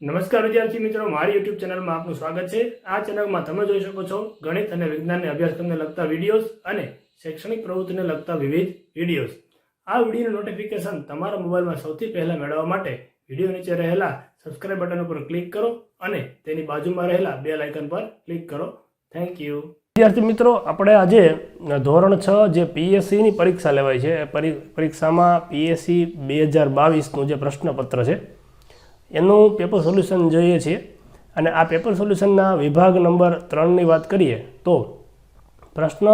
નમસ્કાર વિદ્યાર્થી મિત્રો, મારી યુટ્યુબ ચેનલમાં આપનું સ્વાગત છે। આ ચેનલમાં તમે જોઈ શકો છો ગણિત અને વિજ્ઞાનને અભ્યાસક્રમને લગતા વિડીયોઝ અને શૈક્ષણિક પ્રવૃત્તિને લગતા વિવિધ વિડીયોઝ। આ વિડીયોનું નોટિફિકેશન તમારા મોબાઈલમાં સૌથી પહેલા મેળવવા માટે વિડીયો નીચે રહેલા સબસ્ક્રાઇબ બટન ઉપર ક્લિક કરો અને તેની બાજુમાં રહેલા બેલ આઇકન પર ક્લિક કરો। Thank you. વિદ્યાર્થી મિત્રો, આપણે આજે ધોરણ 6 જે પીએસસીની પરીક્ષા લેવાય છે, પરીક્ષામાં પીએસસી 2022નું જે પ્રશ્નપત્ર છે એનું પેપર સોલ્યુશન જોઈએ છીએ। અને આ પેપર સોલ્યુશનના વિભાગ નંબર 3ની વાત કરીએ તો પ્રશ્ન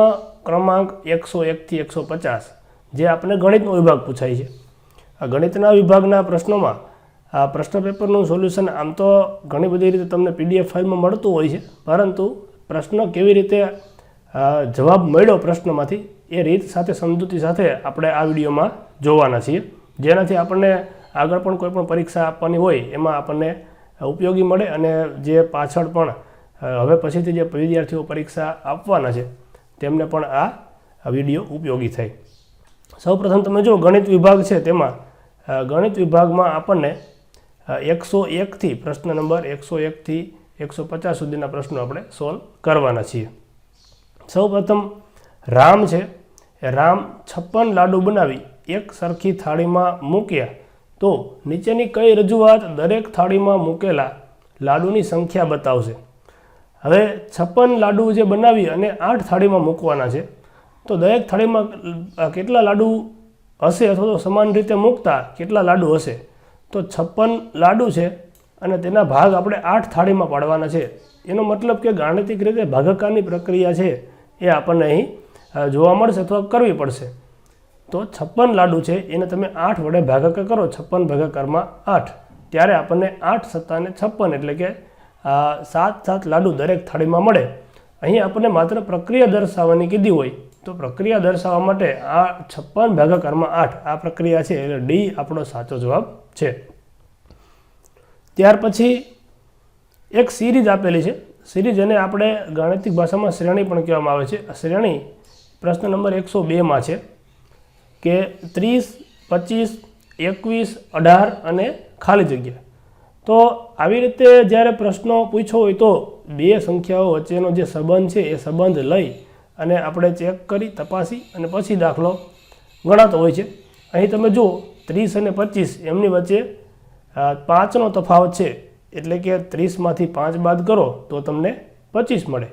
ક્રમાંક 101થી 150 જે આપણે ગણિતનો વિભાગ પૂછાય છે। આ ગણિતના વિભાગના પ્રશ્નોમાં આ પ્રશ્ન પેપરનું સોલ્યુશન આમ તો ઘણી બધી રીતે તમને પીડીએફ ફાઇલમાં મળતું હોય છે, પરંતુ પ્રશ્ન કેવી રીતે જવાબ મળ્યો પ્રશ્નમાંથી એ રીત સાથે સમજૂતી સાથે આપણે આ વિડીયોમાં જોવાના છીએ, જેનાથી આપણને આગળ પણ કોઈ પણ પરીક્ષા આપવાની હોય એમાં આપણને ઉપયોગી મળે અને જે પાછળ પણ હવે પછીથી જે વિદ્યાર્થીઓ પરીક્ષા આપવાના છે તેમને પણ આ વિડીયો ઉપયોગી થાય। સૌપ્રથમ તમે જો ગણિત વિભાગ છે તેમાં ગણિત વિભાગમાં આપણને 101થી પ્રશ્ન નંબર 101થી 150 સુધીના પ્રશ્નો આપણે સોલ્વ કરવાના છીએ। સૌપ્રથમ રામ છે, રામ 56 લાડુ બનાવી એક સરખી થાળીમાં મૂક્યા તો નીચેની કઈ રજૂઆત દરેક થાળીમાં મૂકેલા લાડુની સંખ્યા બતાવશે। હવે 56 લાડુ જે બનાવી અને 8 થાળીમાં મૂકવાના છે, તો દરેક થાળીમાં કેટલા લાડુ હશે અથવા તો સમાન રીતે મૂકતા કેટલા લાડુ હશે? તો 56 લાડુ છે અને તેના ભાગ આપણે 8 થાળીમાં પાડવાના છે। એનો મતલબ કે ગાણિતિક રીતે ભાગાકારની પ્રક્રિયા છે એ આપણને અહીં જોવા મળશે અથવા કરવી પડશે। તો 56 લાડુ છે એને તમે 8 વડે ભાગાકાર કરો, 56 ભાગાકારમાં 8, ત્યારે આપણને 8 સત્તાને 56 એટલે કે 7 લાડુ દરેક થાળીમાં મળે। અહીં આપણને માત્ર પ્રક્રિયા દર્શાવવાની કીધી હોય તો પ્રક્રિયા દર્શાવવા માટે આ 56 ભાગાકારમાં 8 આ પ્રક્રિયા છે એટલે ડી આપણો સાચો જવાબ છે। ત્યાર પછી એક સિરીઝ આપેલી છે, સિરીઝ એને આપણે ગાણિતિક ભાષામાં શ્રેણી પણ કહેવામાં આવે છે। શ્રેણી પ્રશ્ન નંબર 102માં છે કે 30, 25, 21, 18 અને ખાલી જગ્યા। તો આવી રીતે જ્યારે પ્રશ્નો પૂછ્યો હોય તો બે સંખ્યાઓ વચ્ચેનો જે સંબંધ છે એ સંબંધ લઈ અને આપણે ચેક કરી તપાસી અને પછી દાખલો ગણાતો હોય છે। અહીં તમે જુઓ 30 અને 25 એમની વચ્ચે 5નો તફાવત છે, એટલે કે 30માંથી 5 બાદ કરો તો તમને 25 મળે।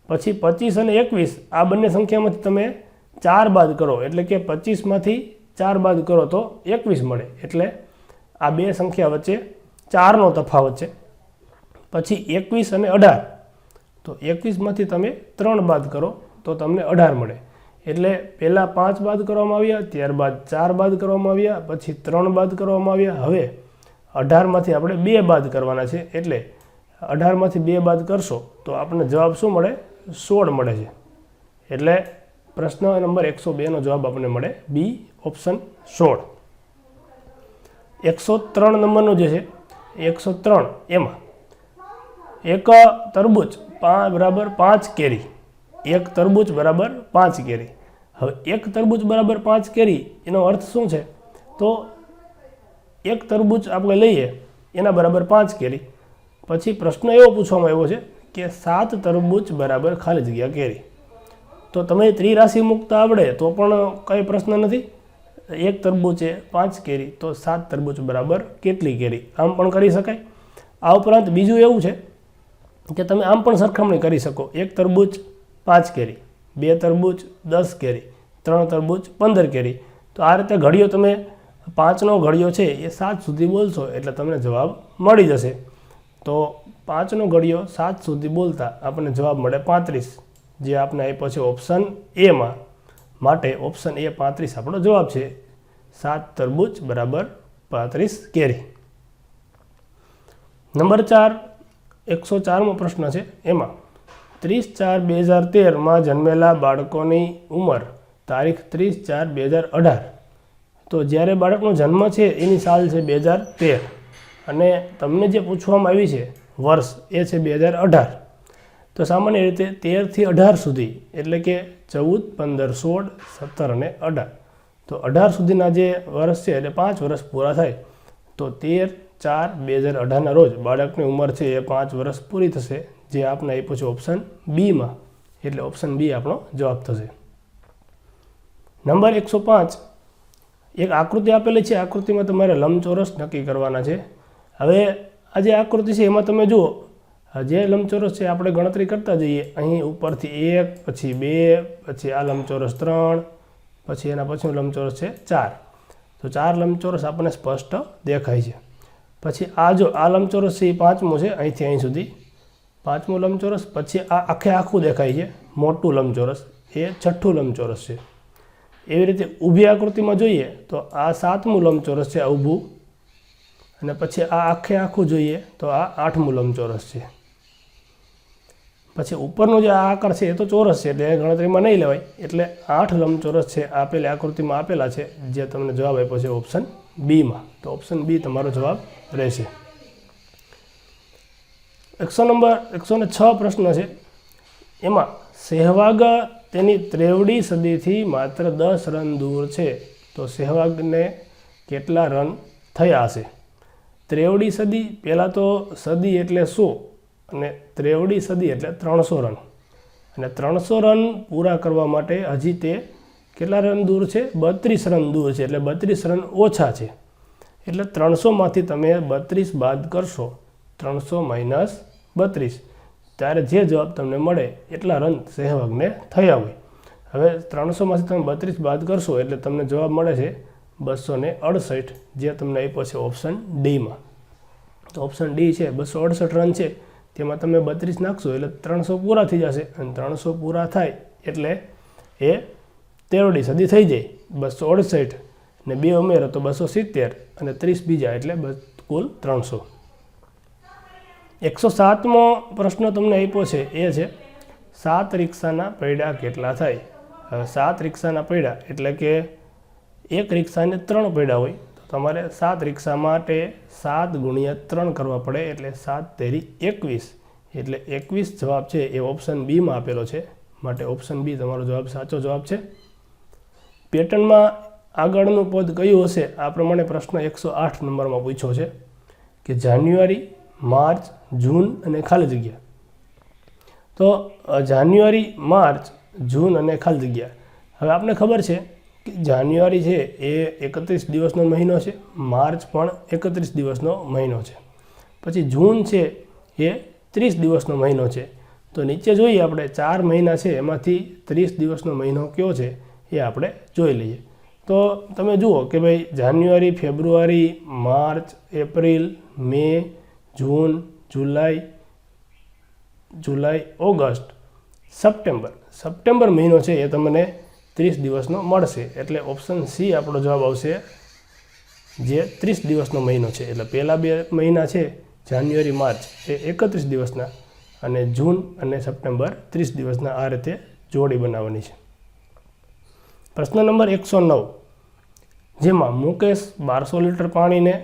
પછી 25 અને 21 આ બંને સંખ્યામાંથી તમે 4 બાદ કરો એટલે કે 25માંથી 4 બાદ કરો તો 21 મળે, એટલે આ બે સંખ્યા વચ્ચે 4નો તફાવત છે। પછી 21 અને 18 તો 21માંથી તમે 3 બાદ કરો તો તમને 18 મળે, એટલે પહેલાં 5 બાદ કરવામાં આવ્યા, ત્યારબાદ 4 બાદ કરવામાં આવ્યા, પછી 3 બાદ કરવામાં આવ્યા। હવે 18માંથી આપણે 2 બાદ કરવાના છે, એટલે 18માંથી 2 બાદ કરશો તો આપણને જવાબ શું મળે? 16 મળે છે। એટલે પ્રશ્ન નંબર 102નો જવાબ આપણને મળે બી ઓપ્શન 16। 103 નંબરનો જે છે 103 એમાં એક તરબૂચ બરાબર 5 કેરી, એક તરબૂચ બરાબર 5 કેરી। હવે એક તરબૂચ બરાબર 5 કેરી એનો અર્થ શું છે? તો એક તરબૂચ આપણે લઈએ એના બરાબર 5 કેરી। પછી પ્રશ્ન એવો પૂછવામાં આવ્યો છે કે 7 તરબૂચ બરાબર ખાલી જગ્યા કેરી। તો તમે ત્રિરાશિ મૂકતા આવડે તો પણ કંઈ પ્રશ્ન નથી। એક તરબૂચે 5 કેરી તો 7 તરબૂચ બરાબર કેટલી કેરી, આમ પણ કરી શકાય। આ ઉપરાંત બીજું એવું છે કે તમે આમ પણ સરખામણી કરી શકો, એક તરબૂચ 5 કેરી, 2 તરબૂચ 10 કેરી, 3 તરબૂચ 15 કેરી। તો આ રીતે ઘડીઓ તમે 5નો ઘડીઓ છે એ 7 સુધી બોલશો એટલે તમને જવાબ મળી જશે। તો 5નો ઘડીઓ 7 સુધી બોલતા આપણને જવાબ મળે 35, જે આપણે આપ્યો છે ઓપ્શન એમાં, માટે ઓપ્શન એ 35 આપણો જવાબ છે। 7 તરબૂચ બરાબર 35 કેરી। નંબર 4 104મો પ્રશ્ન છે, એમાં 30/4/2013માં જન્મેલા બાળકોની ઉંમર તારીખ 30/4/2018। તો જ્યારે બાળકનો જન્મ છે એની સાલ છે 2013 અને તમને જે પૂછવામાં આવી છે વર્ષ એ છે 2018। તો સામાન્ય રીતે 13થી 18 સુધી એટલે કે 14, 15, 16, 17 અને 18, તો 18 સુધીના જે વર્ષ છે એટલે 5 વર્ષ પૂરા થાય તો 13, 4/2018 રોજ બાળકની ઉંમર છે એ 5 વર્ષ પૂરી થશે, જે આપને આપ્યું છે ઓપ્શન બીમાં, એટલે ઓપ્શન બી આપણો જવાબ થશે. નંબર 105, એક આકૃતિ આપેલી છે. આકૃતિમાં તમારે લંબચોરસ નક્કી કરવાના છે. હવે આ જે આકૃતિ છે એમાં તમે જુઓ, જે લંબચોરસ છે આપણે ગણતરી કરતા જઈએ. અહીં ઉપરથી 1, પછી 2, પછી આ લંબચોરસ 3, પછી એના પછીનું લંબચોરસ છે 4. તો 4 લંબચોરસ આપણને સ્પષ્ટ દેખાય છે. પછી આ જો આ લંબચોરસ છે એ 5મું છે, અહીંથી અહીં સુધી 5મું લંબચોરસ. પછી આ આખું દેખાય છે મોટું લંબચોરસ, એ 6થું લંબચોરસ છે. એવી રીતે ઊભી આકૃતિમાં જોઈએ તો આ 7મું લંબચોરસ છે, આ ઊભું. અને પછી આ આખું જોઈએ તો આ 8મું લંબચોરસ છે. પછી ઉપરનો જે આ આકાર છે એ તો ચોરસ છે, એટલે ગણતરીમાં નહીં લેવાય. એટલે 8 લંબચોરસ છે આપેલી આકૃતિમાં આપેલા છે, જે તમને જવાબ આપ્યો છે ઓપ્શન બીમાં. તો ઓપ્શન બી તમારો જવાબ રહેશે. 106 પ્રશ્ન છે. એમાં સહેવાગ તેની 23મી સદીથી માત્ર 10 રન દૂર છે, તો સહેવાગને કેટલા રન થયા હશે? 23મી સદી, પહેલાં તો સદી એટલે 100 અને 23મી સદી એટલે 300 રન. અને 300 રન પૂરા કરવા માટે હજી તે કેટલા રન દૂર છે? 32 રન દૂર છે, એટલે 32 રન ઓછા છે. એટલે 300માંથી તમે 32 બાદ કરશો, 300 - 32, ત્યારે જે જવાબ તમને મળે એટલા રન સહેવાગને થયા હોય. હવે 300માંથી તમે 32 બાદ કરશો એટલે તમને જવાબ મળે છે 268, જે તમને આપ્યો છે ઓપ્શન ડીમાં. તો ઓપ્શન ડી છે 268 રન છે, તેમાં તમે 32 નાખશો એટલે 300 પૂરા થઈ જશે. અને 300 પૂરા થાય એટલે એ 23મી સદી થઈ જાય. 268 ને 2 ઉમેરો તો 270 અને 30 બીજા, એટલે કુલ 300. 107મો પ્રશ્ન તમને આપ્યો છે એ છે 7 રિક્ષાના પૈડા કેટલા થાય? હવે 7 રિક્ષાના પૈડા એટલે કે એક રિક્ષાને 3 પૈડા હોય, તો તમારે 7 રિક્ષા માટે 7 × 3 કરવા પડે, એટલે 7 તેરી 21, એટલે 21 જવાબ છે એ ઓપ્શન બીમાં આપેલો છે. માટે ઓપ્શન બી તમારો જવાબ સાચો જવાબ છે. પેટર્નમાં આગળનું પદ કયું હશે? આ પ્રમાણે પ્રશ્ન 108 નંબરમાં પૂછ્યો છે કે જાન્યુઆરી, માર્ચ, જૂન અને ખાલી જગ્યા. તો જાન્યુઆરી, માર્ચ, જૂન અને ખાલી જગ્યા. હવે આપણે ખબર છે કે જાન્યુઆરી છે એ 31 દિવસનો મહિનો છે, માર્ચ પણ 31 દિવસનો મહિનો છે, પછી જૂન છે એ 30 દિવસનો મહિનો છે. તો નીચે જોઈએ આપણે 4 મહિના છે, એમાંથી 30 દિવસનો મહિનો કયો છે એ આપણે જોઈ લઈએ. તો તમે જુઓ કે ભાઈ જાન્યુઆરી, ફેબ્રુઆરી, માર્ચ, એપ્રિલ, મે, જૂન, જુલાઈ, ઓગસ્ટ, સપ્ટેમ્બર મહિનો છે એ તમને 30 દિવસનો મળશે. એટલે ઓપ્શન સી આપણો જવાબ આવશે, જે 30 દિવસનો મહિનો છે. એટલે પહેલા 2 મહિના છે જાન્યુઆરી, માર્ચ એ 31 દિવસના, અને જૂન અને સપ્ટેમ્બર 30 દિવસના. આ રીતે જોડી બનાવવાની છે. પ્રશ્ન નંબર 109, જેમાં મુકેશ 1200 લીટર પાણીને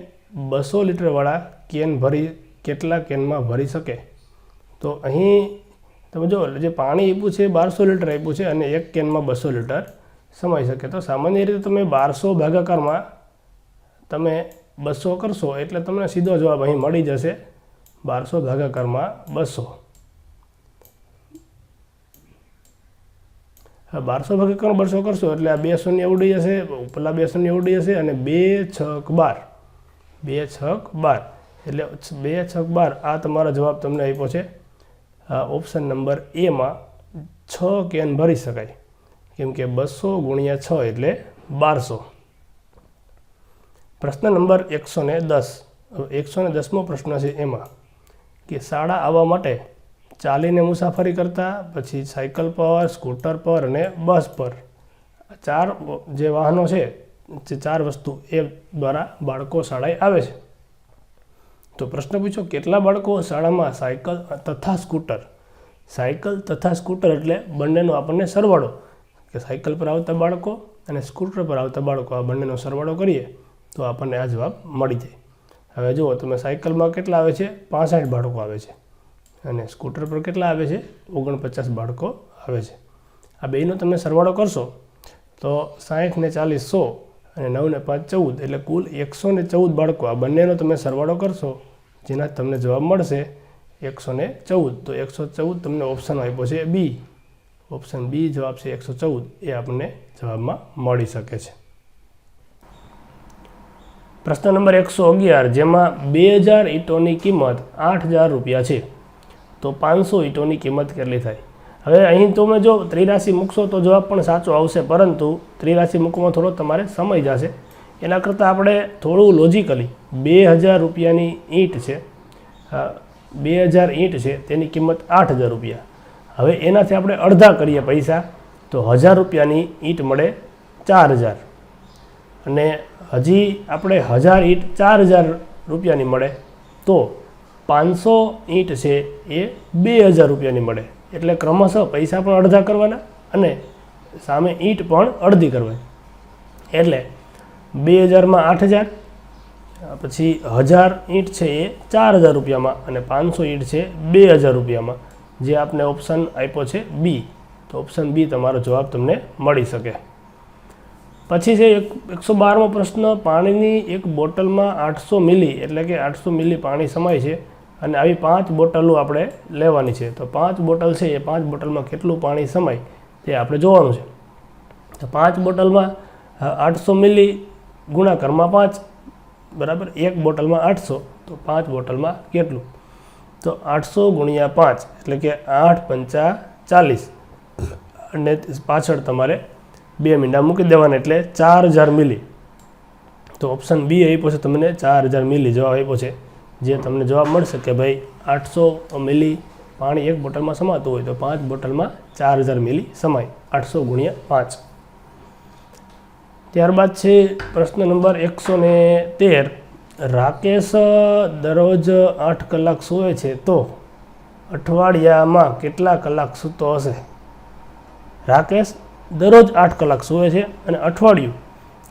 200 લીટરવાળા કેન કેટલા કેનમાં ભરી શકે? તો અહીં તમે જો જે પાણી આપ્યું છે 1200 લીટર આપ્યું છે, અને એક કેનમાં 200 લીટર સમાઈ શકે. તો સામાન્ય રીતે તમે 1200 ભાગાકારમાં તમે 200 કરશો એટલે તમને સીધો જવાબ અહીં મળી જશે 1200 ભાગાકારમાં 200. 1200 ભાગાકારમાં 200 કરશો એટલે આ 2 શૂન્ય ઉડી જશે, પેલા 2 શૂન્ય ઉડી જશે, અને 2 × 6 = 12, 2 × 6 = 12, એટલે 2 × 6 = 12. આ તમારો જવાબ તમને આપ્યો છે ઓપ્શન નંબર એમાં. 6 કેન ભરી શકાય, કેમ કે 200 × 6 એટલે 1200. પ્રશ્ન નંબર 110, 110મો પ્રશ્ન છે એમાં કે શાળા આવવા માટે ચાલીને મુસાફરી કરતા, પછી સાયકલ પર, સ્કૂટર પર અને બસ પર, 4 જે વાહનો છે, જે 4 વસ્તુ એ દ્વારા બાળકો શાળાએ આવે છે. તો પ્રશ્ન પૂછો કેટલા બાળકો શાળામાં સાયકલ તથા સ્કૂટર એટલે બંનેનો આપણને સરવાળો, કે સાયકલ પર આવતા બાળકો અને સ્કૂટર પર આવતા બાળકો, આ બંનેનો સરવાળો કરીએ તો આપણને આ જવાબ મળી જાય. હવે જુઓ તમે, સાયકલમાં કેટલા આવે છે? 65 બાળકો આવે છે, અને સ્કૂટર પર કેટલા આવે છે? 49 બાળકો આવે છે. આ બેનો તમે સરવાળો કરશો તો 60 ને 40 100, અને 9 ને 5 14 એટલે કુલ 114 બાળકો. આ બંનેનો તમે સરવાળો કરશો જેના તમને જવાબ મળશે 114. તો 114 તમને ઓપ્શન આપ્યો છે બી. ઓપ્શન બી જવાબ છે 114 એ આપણને જવાબમાં મળી શકે છે. પ્રશ્ન નંબર 111 જેમાં 2000 ઈંટોની કિંમત 8000 રૂપિયા છે તો 500 ઈંટોની કિંમત કેટલી થાય? હવે અહીં તમે જો ત્રિરાશિ મૂકશો તો જવાબ પણ સાચો આવશે, પરંતુ ત્રિરાશિ મૂકવામાં થોડો તમારે સમય જશે. એના કરતાં આપણે થોડું લોજિકલી 2000 રૂપિયાની ઈંટ છે, 2000 ઈંટ છે તેની કિંમત 8000 રૂપિયા. હવે એનાથી આપણે અડધા કરીએ પૈસા તો 1000 રૂપિયાની ઈંટ મળે 4000, અને હજી આપણે 1000 ઈંટ 4000 રૂપિયાની મળે તો 500 ઈંટ છે એ 2000 રૂપિયાની મળે. એટલે ક્રમશઃ પૈસા પણ અડધા કરવાના અને સામે ઈંટ પણ અડધી કરવાની. એટલે 2000માં 8000, પછી 1000 ઈંટ છે એ 4000 રૂપિયામાં અને 500 ઈંટ છે 2000 રૂપિયામાં, જે આપને ઓપ્શન આપ્યો છે બી. તો ઓપ્શન બી તમારો જવાબ તમને મળી શકે. પછી છે 112મો પ્રશ્ન. પાણીની એક બોટલમાં 800 મિલી એટલે કે 800 મિલી પાણી સમાય છે અને આવી 5 બોટલો આપણે લેવાની છે. તો 5 બોટલ છે એ 5 બોટલમાં કેટલું પાણી સમાય તે આપણે જોવાનું છે. તો 5 બોટલમાં 800 મિલી ગુણાકારમાં 5 બરાબર, એક બોટલમાં 800 તો 5 બોટલમાં કેટલું? તો 800 ગુણ્યા 5 એટલે કે 8 પંચા 40 અને પાછળ તમારે 2 મીંડા મૂકી દેવાના એટલે 4000 મિલી. તો ઓપ્શન બી આપ્યો છે તમને 4000 મિલી જવાબ આપ્યો છે, જે તમને જવાબ મળશે કે ભાઈ 800 મિલી પાણી એક બોટલમાં સમાતું હોય તો 5 બોટલમાં 4000 મિલી સમાય. 800 ગુણ્યા 5. ત્યારબાદ છે પ્રશ્ન નંબર 113. રાકેશ દરરોજ 8 કલાક સૂવે છે તો અઠવાડિયામાં કેટલા કલાક સૂતો હશે? રાકેશ દરરોજ 8 કલાક સૂવે છે અને અઠવાડિયું.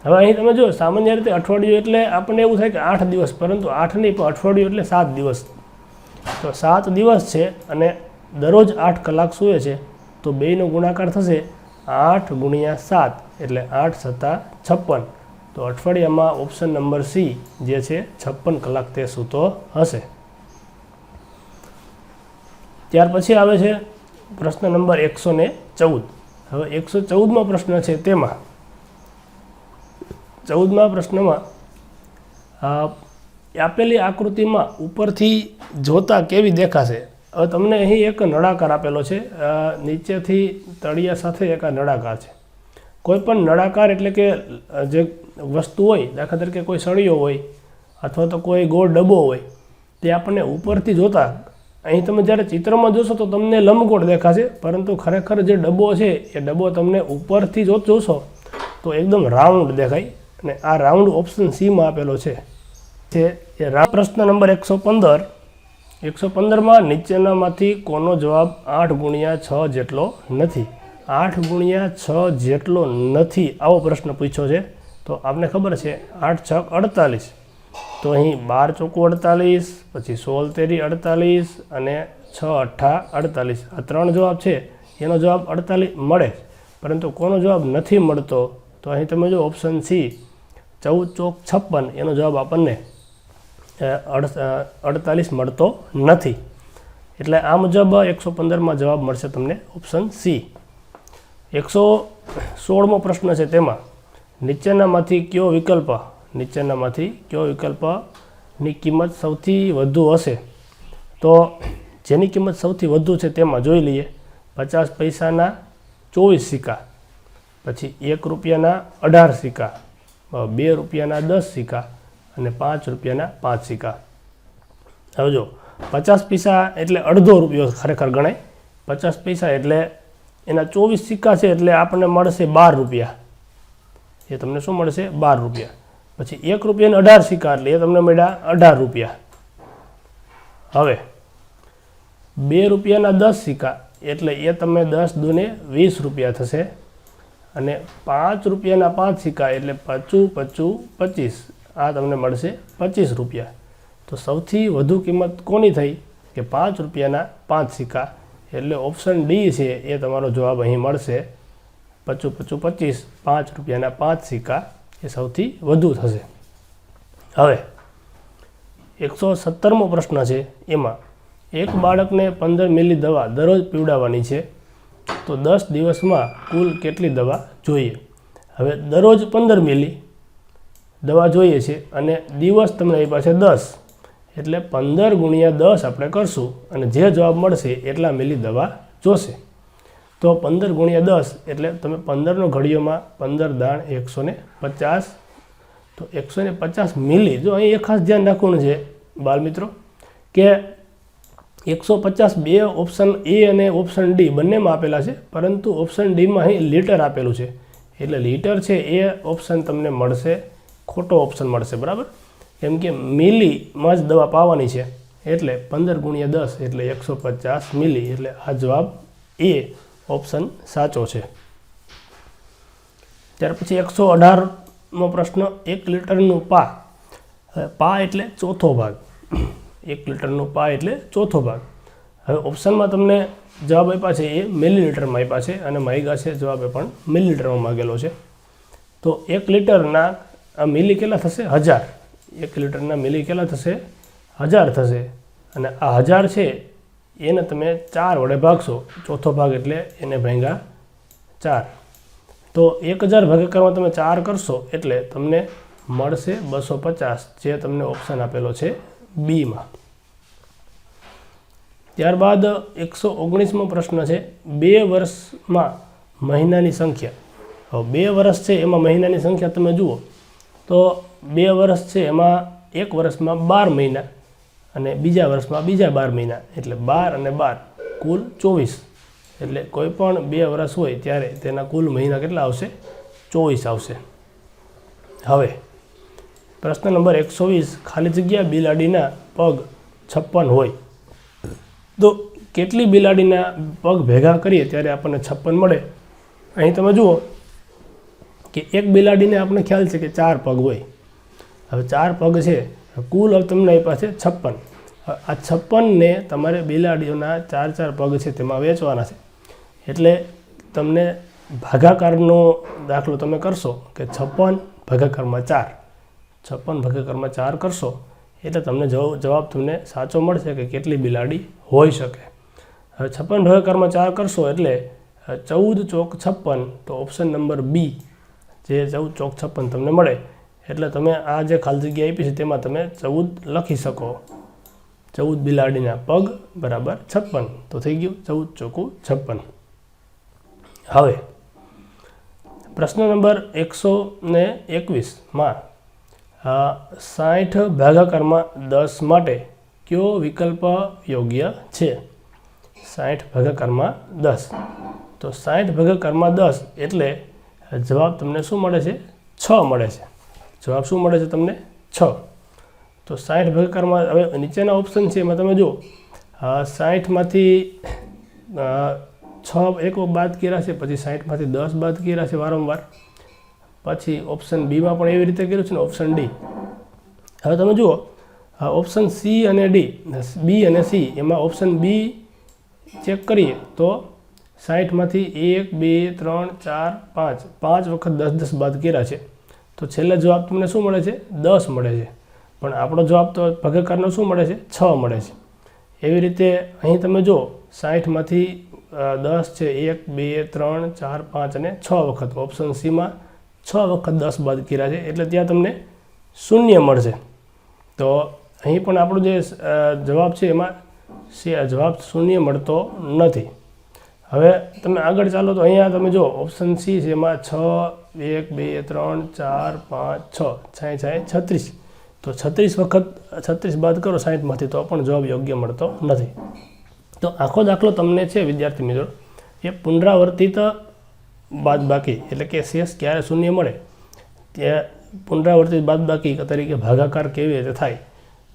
હવે અહીં તમે જો સામાન્ય રીતે અઠવાડિયું એટલે આપણને એવું થાય કે 8 દિવસ, પરંતુ 8 નહીં પણ અઠવાડિયું એટલે 7 દિવસ. તો 7 દિવસ છે અને દરરોજ 8 કલાક સૂવે છે તો બેયનો ગુણાકાર થશે 8 ગુણ્યા 7 એટલે 8 સત્તા 56. તો અઠવાડિયામાં ઓપ્શન નંબર સી જે છે 56 કલાક તે સૂતો હશે. ત્યાર પછી આવે છે પ્રશ્ન નંબર 114. હવે 114મો પ્રશ્ન છે તેમાં 14મા પ્રશ્નમાં આપેલી આકૃતિમાં ઉપરથી જોતા કેવી દેખાશે? હવે તમને અહીં એક નળાકાર આપેલો છે, નીચેથી તળિયા સાથે એક આ નળાકાર છે. કોઈ પણ નળાકાર એટલે કે જે વસ્તુ હોય, દાખલા તરીકે કોઈ સળિયો હોય અથવા તો કોઈ ગોળ ડબ્બો હોય, તે આપણને ઉપરથી જોતા અહીં તમે જ્યારે ચિત્રમાં જોશો તો તમને લંબગોળ દેખાશે, પરંતુ ખરેખર જે ડબ્બો છે એ ડબ્બો તમને ઉપરથી જોશો તો એકદમ રાઉન્ડ દેખાય, અને આ રાઉન્ડ ઓપ્શન સીમાં આપેલો છે. પ્રશ્ન નંબર 115. 115માં નીચેનામાંથી કોનો જવાબ 8 ગુણ્યા 6 જેટલો નથી? 8 ગુણ્યા 6 જેટલો નથી આવો પ્રશ્ન પૂછ્યો છે. તો આપને ખબર છે 8 6 48, તો અહીં 12 ચોખ્ખું 48, પછી 16 તેરી 48 અને 6 અઠ્ઠા 48. આ 3 જવાબ છે, એનો જવાબ 48 મળે, પરંતુ કોનો જવાબ નથી મળતો? તો અહીં તમે જો ઓપ્શન સી 14 ચોક 56 એનો જવાબ આપણને 48 મળતો નથી. એટલે આ મુજબ 115માં જવાબ મળશે તમને ઓપ્શન સી. 116મો પ્રશ્ન છે તેમાં નીચેનામાંથી કયો વિકલ્પની કિંમત સૌથી વધુ હશે? તો જેની કિંમત સૌથી વધુ છે તેમાં જોઈ લઈએ. 50 પૈસાના 24 સિક્કા, પછી 1 રૂપિયાના 18 સિક્કા, 2 રૂપિયાના 10 સિક્કા અને 5 રૂપિયાના 5 સિક્કા. હવે જો 50 પૈસા એટલે અડધો રૂપિયો ખરેખર ગણાય. 50 પૈસા એટલે એના 24 સિક્કા છે એટલે આપણને મળશે 12 રૂપિયા. એ તમને શું મળશે? 12 રૂપિયા. પછી 1 રૂપિયાના 18 સિક્કા એટલે એ તમને મળ્યા 18 રૂપિયા. હવે 2 રૂપિયાના 10 સિક્કા એટલે એ તમે 10 દૂને 20 રૂપિયા થશે, અને 5 રૂપિયાના 5 સિક્કા એટલે 55 25 આ તમને મળશે 25 રૂપિયા. તો સૌથી વધુ કિંમત કોની થઈ? કે 5 રૂપિયાના 5 સિક્કા. એટલે ઓપ્શન ડી છે એ તમારો જવાબ અહીં મળશે. 55 25 5 રૂપિયાના 5 સિક્કા એ સૌથી વધુ થશે. હવે 117મો પ્રશ્ન છે. એમાં એક બાળકને 15 મિલી દવા દરરોજ પીવડાવવાની છે, તો 10 દિવસમાં કુલ કેટલી દવા જોઈએ? હવે દરરોજ 15 મિલી દવા જોઈએ છે અને દિવસ તમને આપ્યા છે 10, એટલે 15 ગુણ્યા 10 આપણે કરશું અને જે જવાબ મળશે એટલા મિલી દવા જોશે. તો 15 ગુણ્યા 10 એટલે તમે 15નો ઘડીઓમાં 15 દાણ 150, તો 150 મિલી. જો અહીં એક ખાસ ધ્યાન રાખવાનું છે બાળ મિત્રો કે 150 બે ઓપ્શન એ અને ઓપ્શન ડી બંનેમાં આપેલા છે, પરંતુ ઓપ્શન ડીમાં અહીં લીટર આપેલું છે, એટલે લીટર છે એ ઓપ્શન તમને મળશે, ખોટો ઓપ્શન મળશે. બરાબર, કેમ કે મિલીમાં જ દવા પાવાની છે, એટલે 15 ગુણ્યા 10 એટલે 150 મિલી, એટલે આ જવાબ એ ઓપ્શન સાચો છે. ત્યાર પછી 118મો પ્રશ્ન. 1 લીટરનું પા. પા એટલે ચોથો ભાગ. 1 લીટરનું પા એટલે ચોથો ભાગ. હવે ઓપ્શનમાં તમને જવાબ આપ્યા છે એ મિલીલીટરમાં આપ્યા છે અને માગ્યા છે જવાબ એ પણ મિલીલીટરમાં માગેલો છે. તો 1 લીટરના આ મિલી કેટલા થશે? 1000. 1 લીટરના મિલી કેટલા થશે? 1000 થશે. અને આ 1000 છે એને તમે 4 વડે ભાગશો, ચોથો ભાગ એટલે એને ભાગ્યા 4. તો 1000 ભાગાકારમાં તમે 4 કરશો એટલે તમને મળશે 250, જે તમને ઓપ્શન આપેલો છે બીમાં. ત્યારબાદ 119મો પ્રશ્ન છે. 2 વર્ષમાં મહિનાની સંખ્યા. હવે 2 વર્ષ છે એમાં મહિનાની સંખ્યા તમે જુઓ તો 2 વર્ષ છે એમાં એક વર્ષમાં 12 મહિના અને બીજા વર્ષમાં બીજા 12 મહિના, એટલે 12 અને 12 કુલ 24. એટલે કોઈ પણ 2 વર્ષ હોય ત્યારે તેના કુલ મહિના કેટલા આવશે? 24 આવશે. હવે પ્રશ્ન નંબર 120. ખાલી જગ્યા બિલાડીના પગ 56 હોય, તો કેટલી બિલાડીના પગ ભેગા કરીએ ત્યારે આપણને 56 મળે? અહીં તમે જુઓ કે એક બિલાડીને આપણે ખ્યાલ છે કે 4 પગ હોય. હવે 4 પગ છે, કુલ તમને આપ્યા છે 56. આ 56ને તમારે બિલાડીઓના 4 પગ છે તેમાં વેચવાના છે, એટલે તમને ભાગાકારનો દાખલો તમે કરશો કે 56 ભાગાકારમાં 4, 56 ભાગાકારમાં 4 કરશો એટલે તમને જવાબ તમને સાચો મળશે કે કેટલી બિલાડી હોઈ શકે. હવે 56 ભાગાકારમાં 4 કરશો એટલે 14 ચોક 56, તો ઓપ્શન નંબર બી જે 14 ચોક 56 તમને મળે. એટલે તમે આ જે ખાલી જગ્યા આપી છે તેમાં તમે 14 લખી શકો. 14 બિલાડીના પગ બરાબર 56, તો થઈ ગયું 14 ચોકું 56. હવે પ્રશ્ન નંબર 121માં 60 ભાગાકારમાં 10 માટે કયો વિકલ્પ યોગ્ય છે? 60 ભાગાકારમાં 10, તો 60 ભાગાકારમાં 10 એટલે જવાબ તમને શું મળે છે? 6 મળે છે. જવાબ શું મળે છે તમને? 6. તો 60 ભાગાકારમાં હવે નીચેના ઓપ્શન છે એમાં તમે જુઓ 60માંથી 6 એક બાદ કર્યા છે, પછી 60માંથી 10 બાદ કર્યા છે વારંવાર, પછી ઓપ્શન બીમાં પણ એવી રીતે કર્યું છે ને ઓપ્શન ડી. હવે તમે જુઓ ઓપ્શન સી અને ડી, બી અને સી, એમાં ઓપ્શન બી ચેક કરીએ તો 60માંથી 1 2 3 4 5 વખત 10 બાદ કર્યા છે, તો છેલ્લે જવાબ તમને શું મળે છે? 10 મળે છે. પણ આપણો જવાબ તો ભાગાકારનો શું મળે છે? 6 મળે છે. એવી રીતે અહીં તમે જુઓ 60માંથી 10 છે 1 2 3 4 5 અને 6 વખત, ઓપ્શન સીમાં 6 વખત 10 બાદ કર્યા છે, એટલે ત્યાં તમને 0 મળશે. તો અહીં પણ આપણો જે જવાબ છે એમાં જવાબ 0 મળતો નથી. હવે તમે આગળ ચાલો તો અહીંયા તમે જુઓ ઓપ્શન સી છે એમાં 6 1 2 3 4 5 6 36, તો 36 વખત 36 બાદ કરો 60માંથી તો પણ જવાબ યોગ્ય મળતો નથી. તો આખો દાખલો તમને છે વિદ્યાર્થી મિત્રો એ પુનરાવર્તિત બાદબાકી, એટલે કે શેષ ક્યારે 0 મળે તે પુનરાવર્તિત બાદબાકી તરીકે ભાગાકાર કેવી રીતે થાય,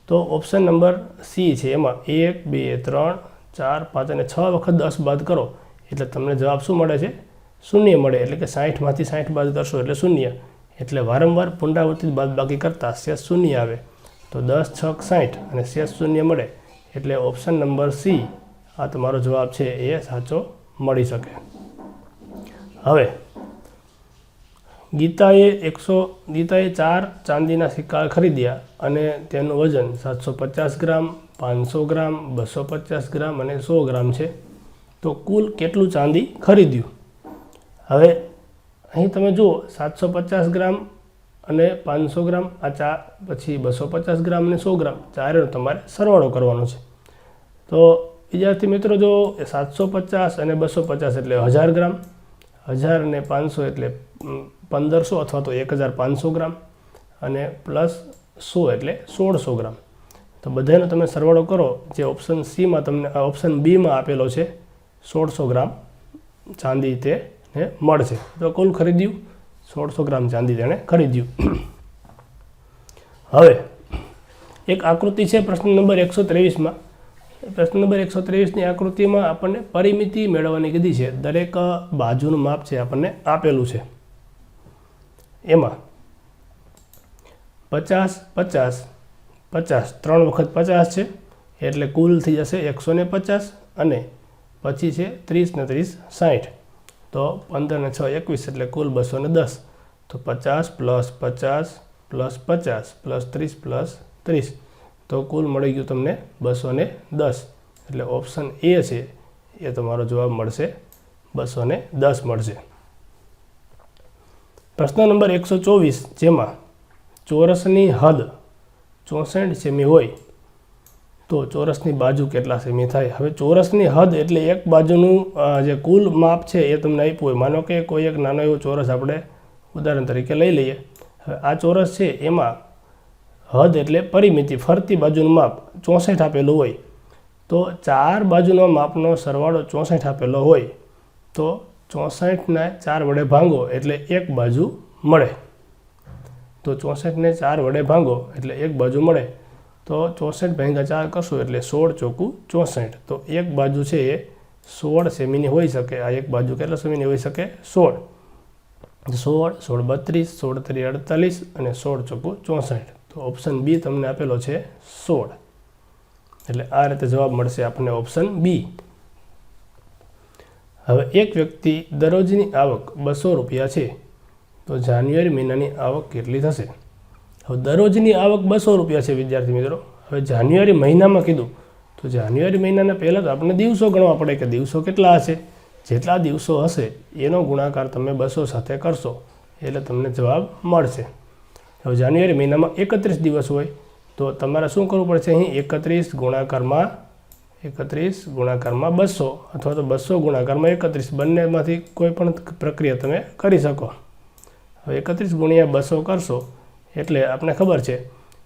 તો ઓપ્શન નંબર સી છે એમાં 1 2 3 4 5 અને 6 વખત 10 બાદ કરો એટલે તમને જવાબ શું મળે છે? 0 મળે. એટલે કે 60માંથી 60 બાદ કરશો એટલે 0, એટલે વારંવાર પુનરાવર્તિત બાદબાકી કરતાં શેષ 0 આવે, તો 10 6 60 અને શેષ 0 મળે, એટલે ઓપ્શન નંબર સી આ તમારો જવાબ છે એ સાચો મળી શકે. હવે ગીતાએ 4 ચાંદીના સિક્કા ખરીદ્યા અને તેનું વજન 750 ગ્રામ, 500 ગ્રામ, 250 ગ્રામ અને 100 ગ્રામ છે. તો કુલ કેટલું ચાંદી ખરીદ્યું? હવે અહીં તમે જુઓ 750 ગ્રામ અને 500 ગ્રામ, આ પછી 250 ગ્રામ અને 100 ગ્રામ, ચારેનો તમારે સરવાળો કરવાનો છે. તો વિદ્યાર્થી મિત્રો, જો 750 અને 250 એટલે 1000 ગ્રામ, 1000 અને 500 એટલે 1500 અથવા તો 1500 ગ્રામ, અને પ્લસ 100 એટલે 1600 ગ્રામ. તો બધાનો તમે સરવાળો કરો, જે ઓપ્શન સીમાં તમને ઓપ્શન બીમાં આપેલો છે 1600 ગ્રામ ચાંદી તેને મળશે. તો કુલ ખરીદ્યું 1600 ગ્રામ ચાંદી તેણે ખરીદ્યું. હવે એક આકૃતિ છે પ્રશ્ન નંબર 123માં. પ્રશ્ન નંબર 123ની આકૃતિમાં આપણને પરિમિતિ મેળવવાની કીધી છે. દરેક બાજુનું માપ છે આપણને આપેલું છે. એમાં 50, 50, 50 3 વખત 50 છે એટલે કુલ થઈ જશે 150, અને પછી છે 30 ને 30 60, તો 15 ને 6 21 એટલે કુલ 210. તો 50 પ્લસ 50 પ્લસ 50 પ્લસ 30 પ્લસ 30, તો કુલ મળી ગયું તમને 210. એટલે ઓપ્શન એ છે એ તમારો જવાબ મળશે, 210 મળશે. પ્રશ્ન નંબર 124, જેમાં ચોરસની હદ 64 સેમી હોય તો ચોરસની બાજુ કેટલા સેમી થાય? હવે ચોરસની હદ એટલે એક બાજુનું જે કુલ માપ છે એ તમને આપ્યું હોય. માનો કે કોઈ એક નાનો એવો ચોરસ આપણે ઉદાહરણ તરીકે લઈ લઈએ. હવે આ ચોરસ છે એમાં હદ એટલે પરિમિતિ, ફરતી બાજુનું માપ 64 આપેલું હોય. તો 4 બાજુનો માપનો સરવાળો 64 આપેલો હોય તો 64ને 4 વડે ભાંગો એટલે એક બાજુ મળે. તો 64ને 4 વડે ભાંગો એટલે એક બાજુ મળે. તો 64 ભાગ્યા 4 કરશું એટલે 16 ચોકું 64. તો એક બાજુ છે એ 16 સેમીની હોઈ શકે. આ એક બાજુ કેટલા સેમીની હોઈ શકે? 16. 16, 16 32, 16 3 48 અને 16 ચોકું 64. તો ઓપ્શન બી તમને આપેલો છે 16. એટલે આ રીતે જવાબ મળશે આપણને ઓપ્શન બી. હવે એક વ્યક્તિ દરરોજની આવક 200 રૂપિયા છે તો જાન્યુઆરી મહિનાની આવક કેટલી થશે? હવે દરરોજની આવક 200 રૂપિયા છે વિદ્યાર્થી મિત્રો. હવે જાન્યુઆરી મહિનામાં કીધું તો જાન્યુઆરી મહિનાના પહેલાં તો આપણે દિવસો ગણવા પડે કે દિવસો કેટલા હશે. જેટલા દિવસો હશે એનો ગુણાકાર તમે 200 સાથે કરશો એટલે તમને જવાબ મળશે. હવે જાન્યુઆરી મહિનામાં 31 દિવસ હોય તો તમારે શું કરવું પડશે? અહીં 31 ગુણાકારમાં 200 અથવા તો 200 ગુણાકારમાં 31, બંનેમાંથી કોઈ પણ પ્રક્રિયા તમે કરી શકો. હવે 31 ગુણ્યા 200 કરશો એટલે આપણે ખબર છે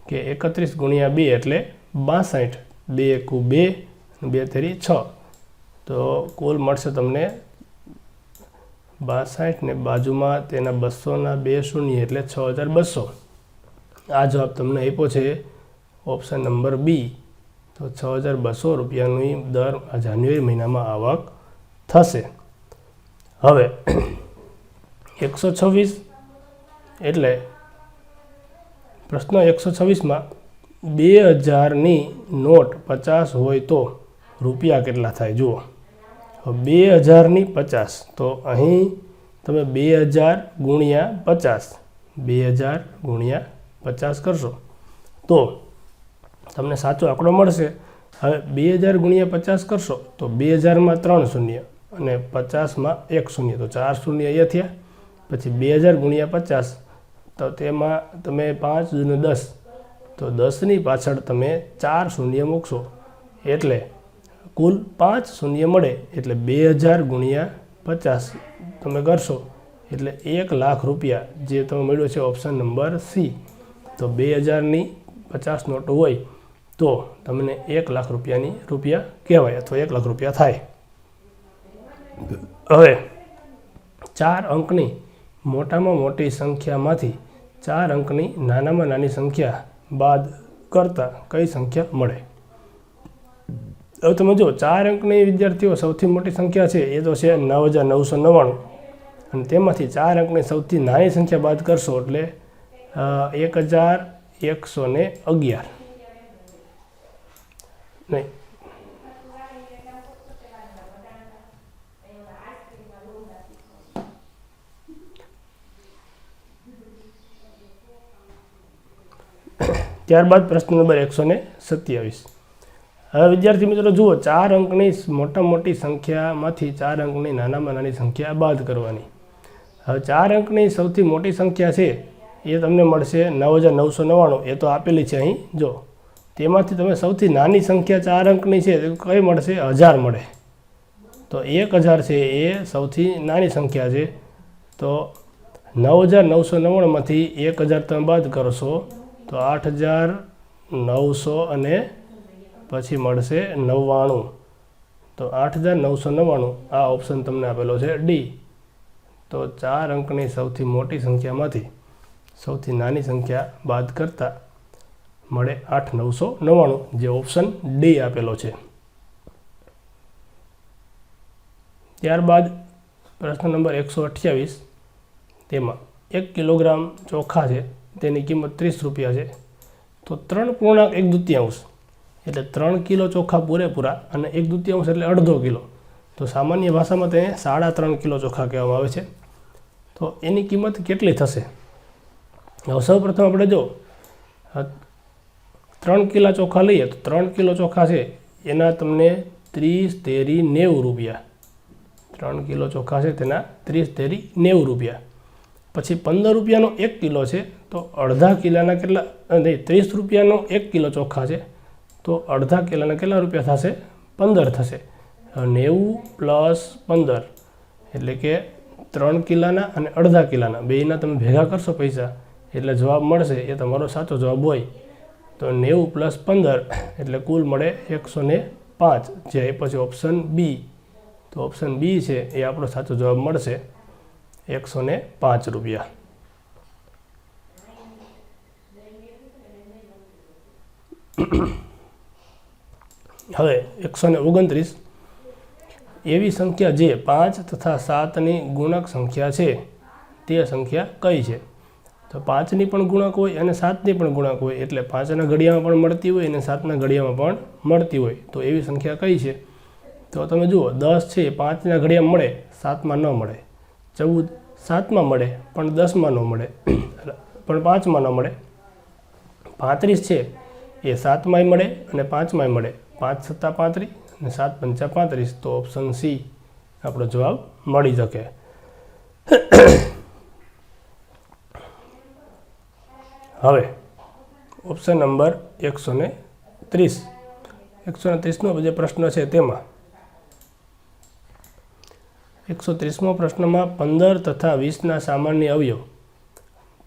કે 31 ગુણ્યા 2 એટલે 62, 2 એકુ 2, 2 તેરી 6, તો કુલ મળશે તમને 62 ને બાજુમાં તેના 200ના 2 શૂન્ય એટલે 6200. આ જવાબ તમને આપ્યો છે ઓપ્શન નંબર બી. તો 6200 રૂપિયાની દર આ જાન્યુઆરી મહિનામાં આવક થશે. હવે 126 એટલે પ્રશ્ન 126માં 2000ની નોટ 50 હોય તો રૂપિયા કેટલા થાય? જુઓ, 2000ની 50, તો અહીં તમે 2000 ગુણ્યા 50, 2000 ગુણ્યા 50 કરશો તો તમને સાચો આંકડો મળશે. હવે 2000 ગુણ્યા 50 કરશો તો 2000માં 3 શૂન્ય અને 50માં 1 શૂન્ય, તો 4 શૂન્ય અહીંયા થયા. પછી 2000 ગુણ્યા 50 તો તેમાં તમે 5 દૂને 10, તો 10ની પાછળ તમે 4 શૂન્ય મૂકશો એટલે કુલ 5 શૂન્ય મળે. એટલે 2000 ગુણ્યા 50 તમે કરશો એટલે 1 લાખ રૂપિયા જે તમે મળ્યો છે ઓપ્શન નંબર સી. તો 2000ની 50 નોટો હોય તો તમને 1 લાખ રૂપિયા કહેવાય અથવા 1 લાખ રૂપિયા થાય. હવે 4 અંકની મોટામાં મોટી સંખ્યામાંથી 4 અંકની નાનામાં નાની સંખ્યા બાદ કરતાં કઈ સંખ્યા મળે? હવે તમે જો 4 અંકની વિદ્યાર્થીઓ સૌથી મોટી સંખ્યા છે એ તો છે 9999, અને તેમાંથી 4 અંકની સૌથી નાની સંખ્યા બાદ કરશો એટલે 1111 નહીં, ત્યારબાદ પ્રશ્ન નંબર 127. હવે વિદ્યાર્થી મિત્રો જુઓ, 4 અંકની મોટામાં મોટી સંખ્યામાંથી 4 અંકની નાનામાં નાની સંખ્યા બાદ કરવાની. હવે 4 અંકની સૌથી મોટી સંખ્યા છે એ તમને મળશે 9999. એ તો આપેલી છે અહીં જો. તેમાંથી તમે સૌથી નાની સંખ્યા 4 અંકની છે તે કઈ મળશે? 1000 મળે. તો 1000 છે એ સૌથી નાની સંખ્યા છે. તો 9999માંથી 1000 તમે બાદ કરશો તો 8900 અને પછી મળશે 99. તો 8999 આ ઓપ્શન તમને આપેલો છે ડી. તો 4 અંકની સૌથી મોટી સંખ્યામાંથી સૌથી નાની સંખ્યા બાદ કરતાં મળે 8999, જે ઓપ્શન ડી આપેલો છે. ત્યારબાદ પ્રશ્ન નંબર 128. તેમાં 1 કિલોગ્રામ ચોખા છે તેની કિંમત 30 રૂપિયા છે. તો 3.1/2 એટલે 3 કિલો ચોખા પૂરેપૂરા અને 1/2 એટલે અડધો કિલો. તો સામાન્ય ભાષામાં તેને 3.5 કિલો ચોખા કહેવામાં આવે છે. તો એની કિંમત કેટલી થશે? હવે સૌપ્રથમ આપણે જો 3 કિલો ચોખા લઈએ તો 3 કિલો ચોખા છે એના તમને 30 તેરી 90 રૂપિયા. 3 કિલો ચોખા છે તેના 30 તેરી 90 રૂપિયા. પછી 15 રૂપિયાનો 1 કિલો છે તો અડધા કિલોના કેટલા? નહીં, 30 રૂપિયાનો 1 કિલો ચોખા છે તો અડધા કિલોના કેટલા રૂપિયા થશે? 15 થશે. 90 પ્લસ 15 એટલે કે 3 કિલોના અને અડધા કિલોના બેયના તમે ભેગા કરશો પૈસા એટલે જવાબ મળશે. એ તમારો સાચો જવાબ હોય. તો 90 પ્લસ 15 એટલે કુલ મળે 105, જે પછી ઓપ્શન બી. તો ઓપ્શન બી છે એ આપણો સાચો જવાબ મળશે, 105 રૂપિયા. હવે 129. એવી સંખ્યા જે 5 તથા 7ની ગુણક સંખ્યા છે તે સંખ્યા કઈ છે? તો 5ની પણ ગુણક હોય અને 7ની પણ ગુણક હોય, એટલે 5ના ઘડિયામાં પણ મળતી હોય અને 7ના ઘડિયામાં પણ મળતી હોય. તો એવી સંખ્યા કઈ છે? તો તમે જુઓ, 10 છે 5ના ઘડિયામાં મળે, 7માં ન મળે. 14 7માં મળે પણ 10માં ન મળે, પણ 5માં ન મળે. 35 છે એ 7માંય મળે અને 5માંય મળે. 5 × 7 = 35 અને 7 × 5 = 35. તો ઓપ્શન સી આપણો જવાબ મળી શકે. હવે ઓપ્શન નંબર 130. 130નો જે પ્રશ્ન છે તેમાં 130મો પ્રશ્નમાં 15 તથા 20ના સામાન્ય અવયવ,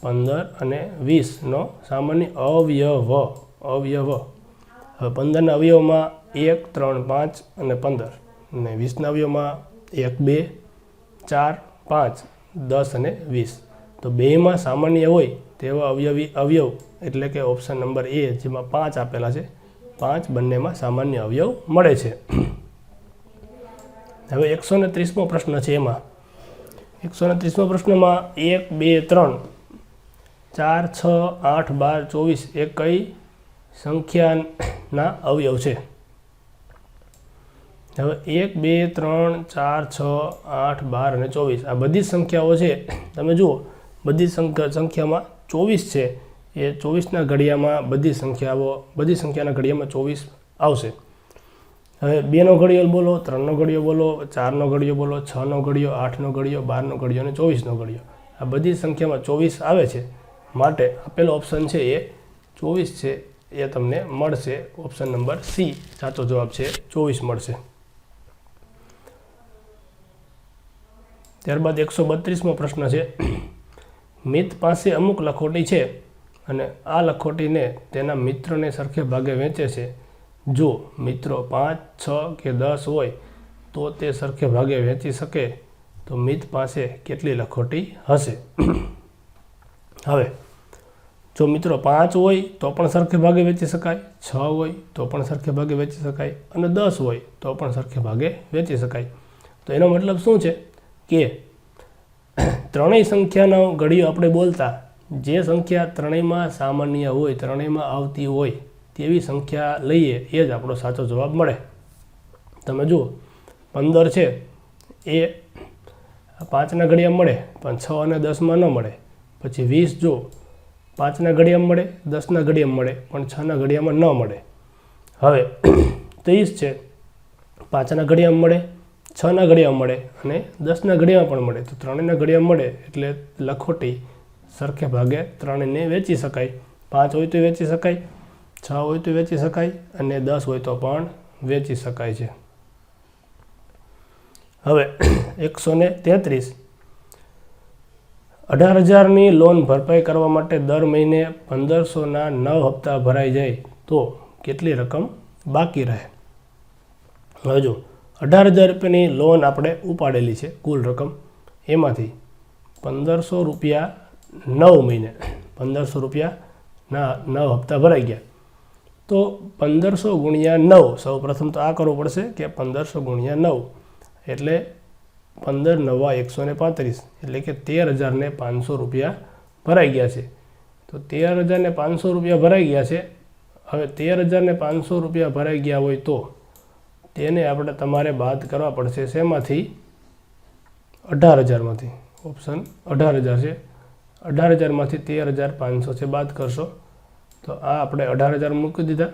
15 અને 20નો સામાન્ય અવયવ. હવે 15ના અવયવમાં 1, 3, 5 અને 15 અને 20ના અવયવમાં 1, 2, 4, 5, 10 અને 20. તો બેમાં સામાન્ય હોય તેવા અવયવ એટલે કે ઓપ્શન નંબર એ, જેમાં 5 આપેલા છે, 5 બંનેમાં સામાન્ય અવયવ મળે છે. હવે 130મો પ્રશ્ન છે એમાં 130મો પ્રશ્નમાં 1, 2, 3, 4, 6, 8, 12, 24 એ કઈ સંખ્યાના અવયવ છે? હવે 1, 2, 3, 4, 6, 8, 12 અને 24 આ બધી સંખ્યાઓ છે. તમે જુઓ, બધી સંખ્યામાં 24 છે એ 24ના ઘડિયામાં બધી સંખ્યાના ઘડિયામાં 24 આવશે. હવે 2નો ઘડિયો બોલો, 3નો ઘડિયો બોલો, 4નો ઘડિયો બોલો, 6નો ઘડિયો, 8નો ઘડિયો, 12નો ઘડિયો અને 24નો ઘડિયો, આ બધી સંખ્યામાં 24 આવે છે. માટે આપેલો ઓપ્શન છે એ 24 છે એ તમને મળશે. ઓપ્શન નંબર સી સાચો જવાબ છે, 24 મળશે. ત્યારબાદ 132મો પ્રશ્ન છે. મિત પાસે અમુક લખોટી છે અને આ લખોટીને તેના મિત્રને સરખે ભાગે વેચે છે. જો મિત્રો 5, 6 કે 10 હોય તો તે સરખે ભાગે વેચી શકે તો મિત પાસે કેટલી લખોટી હશે? હવે જો મિત્રો 5 હોય તો પણ સરખે ભાગે વેચી શકાય, 6 હોય તો પણ સરખે ભાગે વેચી શકાય અને 10 હોય તો પણ સરખે ભાગે વેચી શકાય. તો એનો મતલબ શું છે કે ત્રણેય સંખ્યાનો ઘડિયો આપણે બોલતા જે સંખ્યા ત્રણેયમાં સામાન્ય હોય, ત્રણેયમાં આવતી હોય તેવી સંખ્યા લઈએ એ જ આપણો સાચો જવાબ મળે. તમે જુઓ, 15 છે એ 5ના ઘડિયા મળે પણ 6 અને 10માં ન મળે. પછી 20 જો 5ના ઘડિયામાં મળે, 10ના ઘડિયામાં મળે, પણ 6ના ઘડિયામાં ન મળે. હવે 30 છે, 5ના ઘડિયામાં મળે, 6ના ઘડિયામાં મળે અને 10ના ઘડિયામાં પણ મળે. તો ત્રણેયના ઘડિયામાં મળે એટલે લખોટી સરખે ભાગે ત્રણેયને વેચી શકાય. 5 હોય તો વેચી શકાય, 6 હોય તો વેચી શકાય અને 10 હોય તો પણ વેચી શકાય છે. હવે 133, 18,000ની લોન ભરપાઈ કરવા માટે દર મહિને 1,500ના 9 હપ્તા ભરાઈ જાય તો કેટલી રકમ બાકી રહે? હવે જો 18,000 રૂપિયાની લોન આપણે ઉપાડેલી છે કુલ રકમ, એમાંથી 1,500 રૂપિયા 9 મહિને, 1,500 રૂપિયાના 9 હપ્તા ભરાઈ ગયા. તો 1,500 ગુણ્યા 9, સૌ પ્રથમ તો આ કરવું પડશે કે 1,500 ગુણ્યા 9 એટલે 15 9 135 એટલે કે 13,500 રૂપિયા ભરાઈ ગયા છે. તો 13,500 રૂપિયા ભરાઈ ગયા છે. હવે 13,500 રૂપિયા ભરાઈ ગયા હોય તો તેને આપણે તમારે બાદ કરવા પડશે શેમાંથી? 18,000માંથી. ઓપ્શન 18,000 છે. 18,000માંથી 13,500 છે, બાદ કરશો તો આ આપણે 18,000 મૂકી દીધા.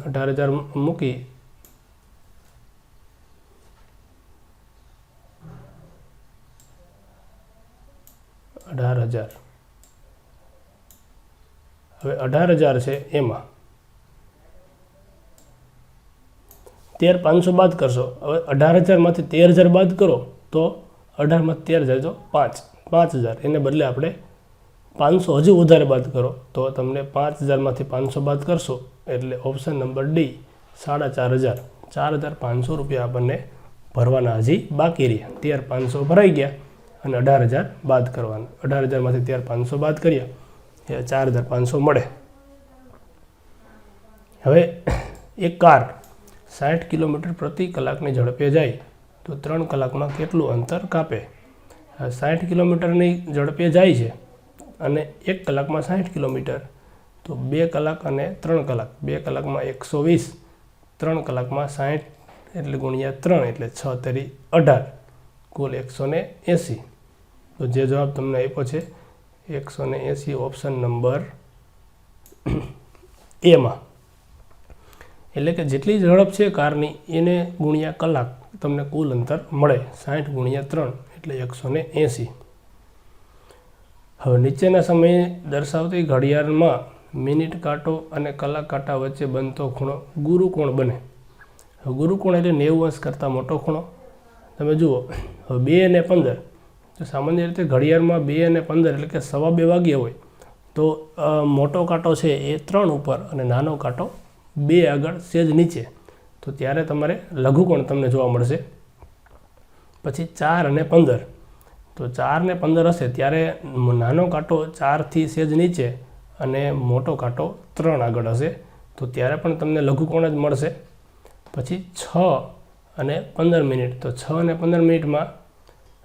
18,000 મૂકી 18,000. હવે 18,000 છે એમાં 13,500 બાદ કરશો. હવે 18,000માંથી 13,000 બાદ કરો તો 18માંથી 13,000 તો 5,000. એને બદલે આપણે 500 હજુ વધારે બાદ કરો તો તમને 5,000માંથી 500 બાદ કરશો એટલે ઓપ્શન નંબર ડી 4,500. 4,500 રૂપિયા આપણને ભરવાના હજી બાકી રહ્યા. 13,500 ભરાઈ ગયા અને 18,000 બાદ કરવાના. 18,000માંથી 13,500 બાદ કર્યા એ 4,500 મળે. હવે એક કાર 60 કિલોમીટર પ્રતિ કલાકની ઝડપે જાય તો 3 કલાકમાં કેટલું અંતર કાપે? 60 કિલોમીટરની ઝડપે જાય છે અને 1 કલાકમાં 60 કિલોમીટર, તો 2 કલાક અને 3 કલાક, 2 કલાકમાં 120, 3 કલાકમાં 60 એટલે ગુણ્યા 3 એટલે 6 તેરી 18, કુલ 180. તો જે જવાબ તમને આપ્યો છે 180 ઓપ્શન નંબર એમાં. એટલે કે જેટલી ઝડપ છે કારની એને ગુણ્યા કલાક તમને કુલ અંતર મળે. 60 ગુણ્યા 3 એટલે 180. હવે નીચેના સમયે દર્શાવતી ઘડિયાળમાં મિનિટ કાંટો અને કલાક કાંટા વચ્ચે બનતો ખૂણો ગુરુકોણ બને. હવે ગુરુકોણ એટલે 90 અંશ કરતાં મોટો ખૂણો. તમે જુઓ હવે 2 અને 15, તો સામાન્ય રીતે ઘડિયાળમાં 2 અને 15 એટલે કે 2:15 વાગ્યા હોય તો મોટો કાંટો છે એ 3 ઉપર અને નાનો કાંટો 2 આગળ સેજ નીચે, તો ત્યારે તમારે લઘુકોણ તમને જોવા મળશે. પછી 4 અને 15, તો 4 ને 15 હશે ત્યારે નાનો કાંટો 4થી સેજ નીચે અને મોટો કાંટો 3 આગળ હશે, તો ત્યારે પણ તમને લઘુકોણ જ મળશે. પછી 6 અને 15 મિનિટ, તો 6 અને 15 મિનિટમાં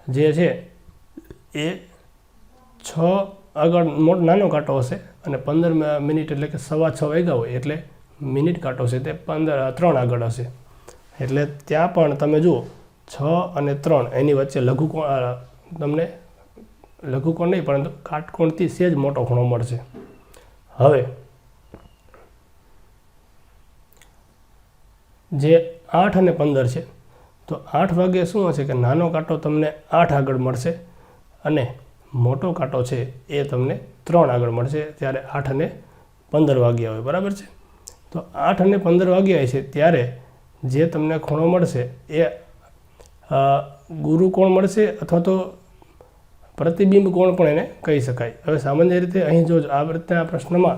જે છે એ 6 આગળ નાનો કાંટો હશે અને 15 મિનિટ એટલે કે 6:15 વાગ્યા હોય એટલે મિનિટ કાંટો છે તે 3 આગળ હશે. એટલે ત્યાં પણ તમે જુઓ 6 અને 3 એની વચ્ચે લઘુકોણ તમને લઘુકોણ નહીં પરંતુ કાટકોણથી સેજ મોટો ખૂણો મળશે. હવે જે 8 અને 15 છે, તો 8 વાગે શું હશે કે નાનો કાંટો તમને 8 આગળ મળશે અને મોટો કાંટો છે એ તમને 3 આગળ મળશે. ત્યારે 8 અને 15 વાગ્યા હોય, બરાબર છે. તો 8 અને 15 વાગ્યા છે ત્યારે જે તમને ખૂણો મળશે એ ગુરુકોણ મળશે અથવા તો પ્રતિબિંબ કોણ પણ એને કહી શકાય. હવે સામાન્ય રીતે અહીં જો આ રીતના પ્રશ્નમાં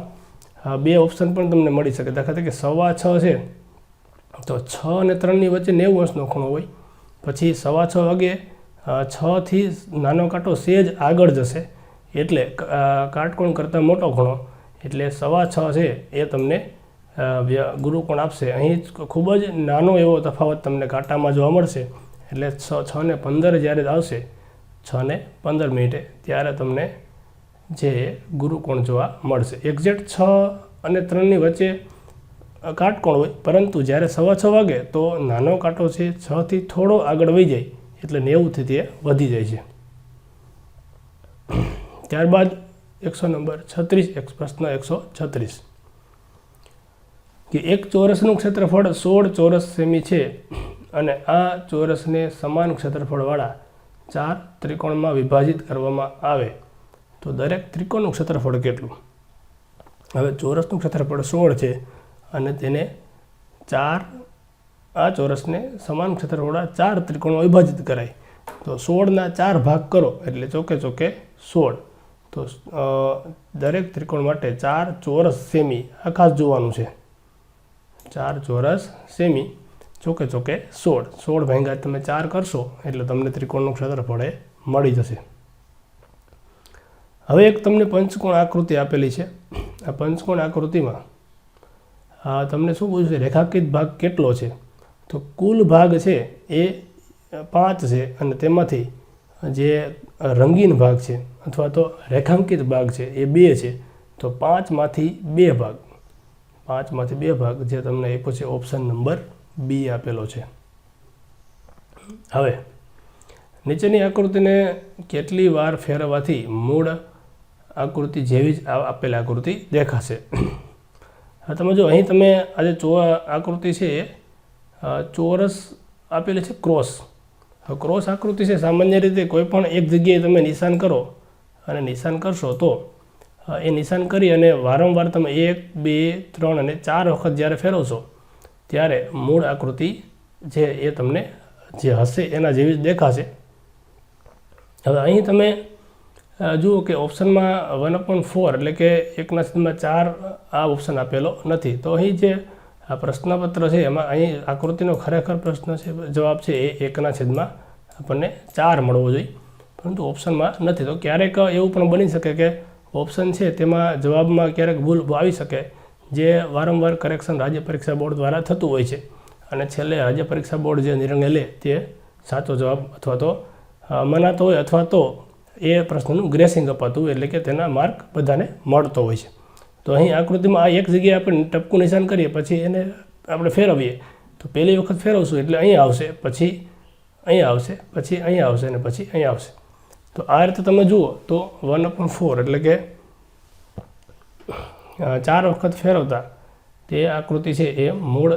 2 ઓપ્શન પણ તમને મળી શકે. દાખલા તરીકે 6:15 છે તો 6 અને 3ની વચ્ચે 90 અંશનો ખૂણો હોય. પછી 6:15 વાગે 6થી નાનો કાંટો સેજ આગળ જશે એટલે કાટકોણ કરતાં મોટો ખૂણો એટલે 6:15 છે એ તમને ગુરુકોણ આપશે. અહીં ખૂબ જ નાનો એવો તફાવત તમને કાંટામાં જોવા મળશે. એટલે 6 ને 15 જ્યારે આવશે 6 ને 15 મિનિટે ત્યારે તમને જે ગુરુકોણ જોવા મળશે. એક્ઝેક્ટ 6 અને 3ની વચ્ચે કાટકોણ હોય, પરંતુ જ્યારે 6:15 વાગે તો નાનો કાંટો છે 6થી થોડો આગળ વહી જાય એટલે 90થી તે વધી જાય છે. ત્યારબાદ 136 પ્રશ્ન 136 કે એક ચોરસનું ક્ષેત્રફળ 16 ચોરસ સેમી છે અને આ ચોરસને સમાન ક્ષેત્રફળવાળા 4 ત્રિકોણમાં વિભાજિત કરવામાં આવે તો દરેક ત્રિકોણનું ક્ષેત્રફળ કેટલું? હવે ચોરસનું ક્ષેત્રફળ 16 છે અને તેને 4 આ ચોરસને સમાન ક્ષેત્રફળવાળા 4 ત્રિકોણમાં વિભાજિત કરાય તો 16ના 4 ભાગ કરો એટલે ચોકે 16. તો દરેક ત્રિકોણ માટે 4 ચોરસ સેમી આ ખાસ જોવાનું છે. 4 ચોરસ સેમી ચોકે 16 ભાગ્યા તમે 4 કરશો એટલે તમને ત્રિકોણનું ક્ષેત્રફળ મળી જશે. હવે એક તમને પંચકોણ આકૃતિ આપેલી છે. આ પંચકોણ આકૃતિમાં તમને શું પૂછ્યું છે? રેખાંકિત ભાગ કેટલો છે? તો કુલ ભાગ છે એ 5 છે અને તેમાંથી જે રંગીન ભાગ છે અથવા તો રેખાંકિત ભાગ છે એ 2 છે. તો 5માંથી 2 ભાગ 5માંથી 2 ભાગ જે તમને આપ્યો છે ઓપ્શન નંબર બી આપેલો છે. હવે નીચેની આકૃતિને કેટલી વાર ફેરવવાથી મૂળ આકૃતિ જેવી જ આપેલ આકૃતિ દેખાશે? હા, તમે જો અહીં તમે આજે આકૃતિ છે ચોરસ આપેલી છે ક્રોસ. ક્રોસ આકૃતિ છે. સામાન્ય રીતે કોઈ પણ એક જગ્યાએ તમે નિશાન કરો અને નિશાન કરશો તો એ નિશાન કરી અને વારંવાર તમે 1, 2, 3 અને 4 વખત જ્યારે ફેરવશો ત્યારે મૂળ આકૃતિ છે એ તમને જે હશે એના જેવી જ દેખાશે. હવે અહીં તમે જુઓ કે ઓપ્શનમાં 1/4 એટલે કે 1/4 આ ઓપ્શન આપેલો નથી. તો અહીં જે આ પ્રશ્નપત્ર છે એમાં અહીં આકૃતિનો ખરેખર પ્રશ્ન છે જવાબ છે એ 1/4 આપણને 4 મળવો જોઈએ, પરંતુ ઓપ્શનમાં નથી. તો ક્યારેક એવું પણ બની શકે કે ઓપ્શન છે તેમાં જવાબમાં ક્યારેક ભૂલ આવી શકે, જે વારંવાર કરેક્શન રાજ્ય પરીક્ષા બોર્ડ દ્વારા થતું હોય છે અને છેલ્લે રાજ્ય પરીક્ષા બોર્ડ જે નિર્ણય લે તે સાચો જવાબ અથવા તો મનાતો હોય અથવા તો એ પ્રશ્નનું ગ્રેસિંગ અપાતું હોય એટલે કે તેના માર્ક બધાને મળતો હોય છે. તો અહીં આકૃતિમાં આ એક જગ્યાએ આપણે ટપકું નિશાન કરીએ પછી એને આપણે ફેરવીએ તો પહેલી વખત ફેરવશું એટલે અહીંયા આવશે, પછી અહીંયા આવશે, પછી અહીંયા આવશે અને પછી અહીંયા આવશે. તો આ રીતે તમે જુઓ તો 1/4 એટલે કે 4 વખત ફેરવતા તે આકૃતિ છે એ મૂળ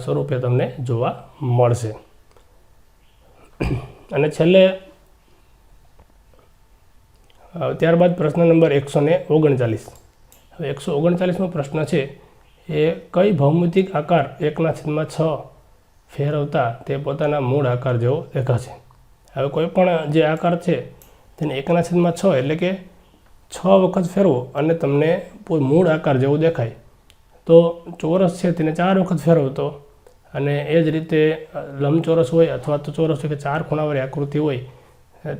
સ્વરૂપે તમને જોવા મળશે. અને છેલ્લે ત્યારબાદ પ્રશ્ન નંબર 139. હવે 139મો પ્રશ્ન છે એ કઈ ભૌમિતિક આકાર 1/6 ફેરવતા તે પોતાના મૂળ આકાર જેવો દેખાશે? હવે કોઈ પણ જે આકાર છે તેને 1/6 એટલે કે 6 વખત ફેરવો અને તમને મૂળ આકાર જેવો દેખાય. તો ચોરસ છે તેને 4 વખત ફેરવતો અને એ જ રીતે લંબચોરસ હોય અથવા તો ચોરસ હોય કે 4 ખૂણાવાળી આકૃતિ હોય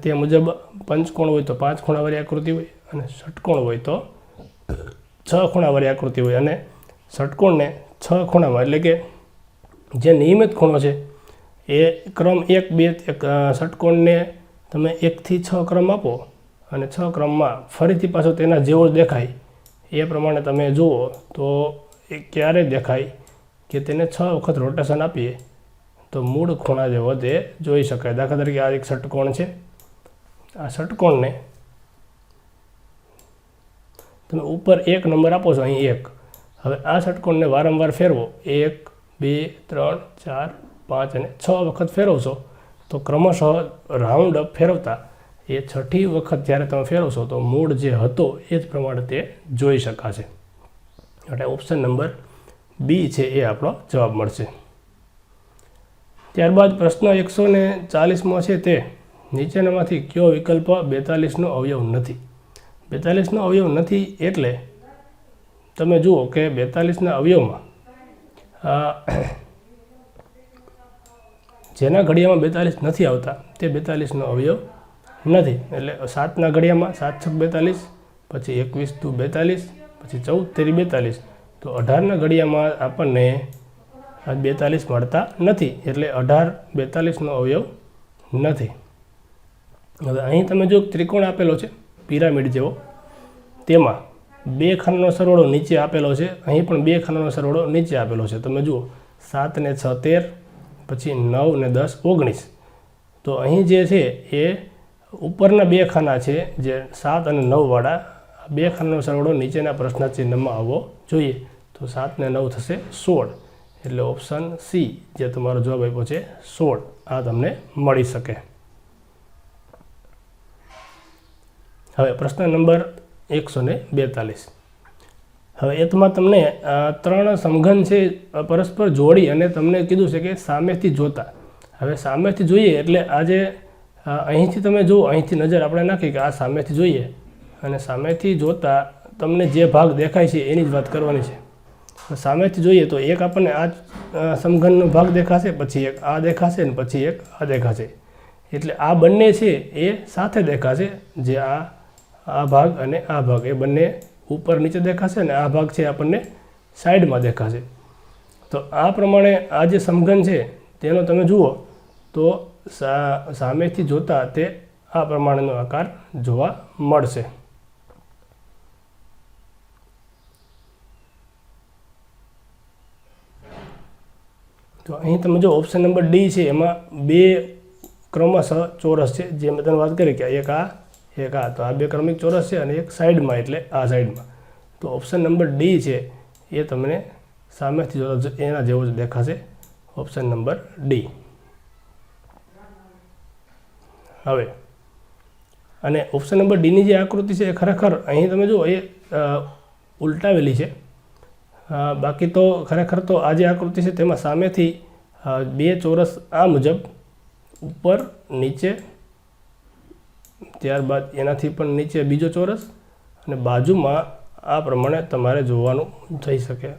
તે મુજબ પંચકોણ હોય તો 5 ખૂણાવાળી આકૃતિ હોય અને ષટકોણ હોય તો 6 ખૂણાવાળી આકૃતિ હોય. અને ષટકોણને 6 ખૂણામાં એટલે કે જે નિયમિત ખૂણો છે એ ક્રમ 1, 2 ષટકોણને તમે 1 થી 6 ક્રમ આપો અને 6 ક્રમમાં ફરીથી પાછો તેના જેવો જ દેખાય એ પ્રમાણે તમે જુઓ તો એ ક્યારે દેખાય કે તેને 6 વખત રોટેશન આપીએ તો મૂળ ખૂણા જેવો તે જોઈ શકાય. દાખલા તરીકે આ એક ષટકોણ છે. આ ષટકોણને તમે ઉપર 1 નંબર આપો છો, અહીં 1. હવે આ ષટકોણને વારંવાર ફેરવો 1, 2, 3, 4, 5 અને 6 વખત ફેરવશો તો ક્રમશઃ રાઉન્ડ અપ ફેરવતા એ 6ઠી વખત જ્યારે તમે ફેરવશો તો મૂળ જે હતો એ જ પ્રમાણે તે જોઈ શકાશે. એટલે ઓપ્શન નંબર બી છે એ આપણો જવાબ મળશે. ત્યારબાદ પ્રશ્ન 140મો છે તે નીચેનામાંથી કયો વિકલ્પ 42નો અવયવ નથી? 42નો અવયવ નથી એટલે તમે જુઓ કે 42ના અવયવમાં જેના ઘડિયામાં 42 નથી આવતા તે 42નો અવયવ નથી. એટલે 7ના ઘડિયામાં 7 છક 42, પછી 21 દુ 42, પછી 14 તેરી 42. તો 18ના ઘડિયામાં આપણને 42 મળતા નથી એટલે 18 42નો અવયવ નથી. હવે અહીં તમે જો ત્રિકોણ આપેલો છે પિરામિડ જેવો, તેમાં 2 ખાનાનો સરવાળો નીચે આપેલો છે. અહીં પણ 2 ખાનાનો સરવાળો નીચે આપેલો છે. તમે જુઓ 7 ને 6 13, પછી 9 ને 10 19. તો અહીં જે છે એ ઉપરના બે ખાના છે જે 7 અને 9 વાળા, બે ખાનાનો સરવાળો નીચેના પ્રશ્ન ચિહ્નમાં આવવો જોઈએ. તો 7 ને 9 થશે 16. એટલે ઓપ્શન સી જે તમારો જવાબ આપ્યો છે 16 આ તમને મળી શકે. હવે પ્રશ્ન નંબર 142. હવે એમાં તમને 3 સમઘન છે પરસ્પર જોડી અને તમને કીધું છે કે સામેથી જોતા. હવે સામેથી જોઈએ એટલે આજે અહીંથી તમે જુઓ, અહીંથી નજર આપણે નાખી કે આ સામેથી જોઈએ અને સામેથી જોતા તમને જે ભાગ દેખાય છે એની જ વાત કરવાની છે. સામેથી જોઈએ તો એક આપણને આ સમઘનનો ભાગ દેખાશે, પછી એક આ દેખાશે અને પછી એક આ દેખાશે. એટલે આ બંને છે એ સાથે દેખાશે, જે આ ભાગ અને આ ભાગ એ બંને ઉપર નીચે દેખાશે અને આ ભાગ છે આપણને સાઈડમાં દેખાશે. તો આ પ્રમાણે આ જે સમઘન છે તેનો તમે જુઓ તો સામેથી જોતા તે આ પ્રમાણેનો આકાર જોવા મળશે. તો અહીં તમે જો ઓપ્શન નંબર ડી છે એમાં બે ક્રમશઃ ચોરસ છે, જે મેં તમને વાત કરી કે એક આ તો આ બે ક્રમિક ચોરસ છે અને એક સાઈડમાં એટલે આ સાઈડમાં. તો ઓપ્શન નંબર ડી છે એ તમને સામેથી જોતા એના જેવો જ દેખાશે, ઓપ્શન નંબર ડી. હવે અને ઓપ્શન નંબર ડીની જે આકૃતિ છે એ ખરેખર અહીં તમે જુઓ એ ઉલટાવેલી છે. બાકી તો ખરેખર તો આ જે આકૃતિ છે તેમાં સામેથી બે ચોરસ આ મુજબ ઉપર નીચે, ત્યારબાદ એનાથી પણ નીચે બીજો ચોરસ અને બાજુમાં આ પ્રમાણે તમારે જોવાનું થઈ શકે.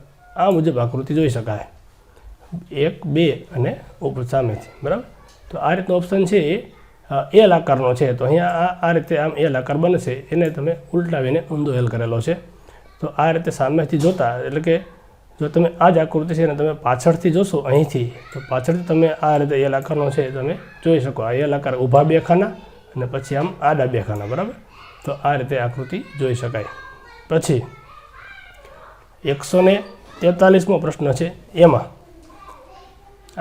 આ મુજબ આકૃતિ જોઈ શકાય, 1 2 અને ઉપર સામેથી, બરાબર. તો આ રીતનો ઓપ્શન છે એ એલ આકારનો છે. તો અહીંયા આ રીતે આમ એલ આકાર બને છે, એને તમે ઉલટાવીને ઊંધો એલ કરેલો છે. તો આ રીતે સામેથી જોતા એટલે કે જો તમે આ જ આકૃતિ છે ને તમે પાછળથી જોશો અહીંથી, તો પાછળથી તમે આ રીતે એલ આકારનો છે તમે જોઈ શકો. આ એલ આકાર ઊભા બે ખાના અને પછી આમ આડા બે ખાના, બરાબર. તો આ રીતે આકૃતિ જોઈ શકાય. પછી 143મો પ્રશ્ન છે. એમાં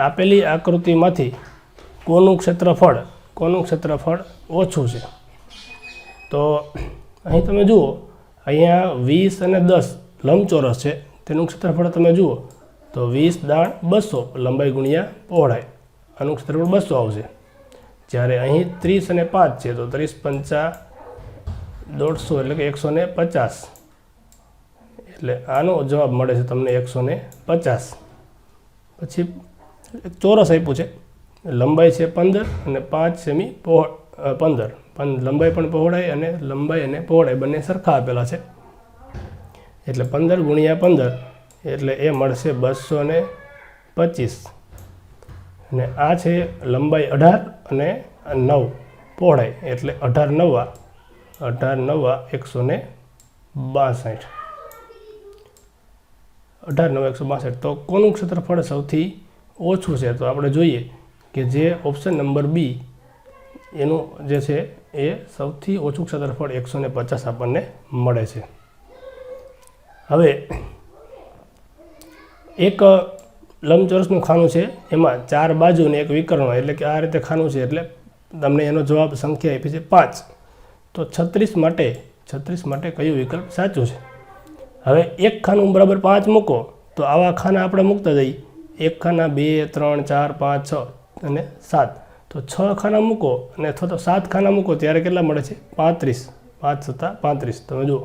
આપેલી આકૃતિમાંથી કોનું ક્ષેત્રફળ ઓછું છે? તો અહીં તમે જુઓ, અહીંયા 20 અને 10 લંબચોરસ છે, તેનું ક્ષેત્રફળ તમે જુઓ તો 20 દાણ 200 લંબાઈ ગુણ્યા પહોળાઈ, આનું ક્ષેત્રફળ 200 આવશે. જ્યારે અહીં 30 અને 5 છે તો 30 5 150 એટલે કે 150. એટલે આનો જવાબ મળે છે તમને 150. પછી ચોરસ આપ્યું છે, લંબાઈ છે 15 અને 5 સેમી 15. લંબાઈ પણ પહોળાઈ અને લંબાઈ અને પહોળાઈ બંને સરખા આપેલા છે. એટલે 15 ગુણ્યા 15 એટલે એ મળશે 225. અને આ છે લંબાઈ 18 અને 9 પહોળાઈ એટલે 18 9 162. 18 9 162. તો કોનું ક્ષેત્રફળ સૌથી ઓછું છે? તો આપણે જોઈએ કે જે ઓપ્શન નંબર બી એનું જે છે એ સૌથી ઓછું ક્ષેત્રફળ 150 આપણને મળે છે. હવે એક લંબચોરસનું ખાનું છે, એમાં 4 બાજુ અને એક વિકર્ણ, એટલે કે આ રીતે ખાનું છે, એટલે તમને એનો જવાબ સંખ્યા આપી છે 5. તો 36 માટે કયું વિકલ્પ સાચું છે? હવે એક ખાનું બરાબર 5 મૂકો તો આવા ખાના આપણે મૂકતા જઈએ. એક ખાના 2 3 4 5 6 અને 7. તો 6 ખાના મૂકો અને અથવા તો 7 ખાના મૂકો ત્યારે કેટલા મળે છે? 35. 5 + 35. તમે જુઓ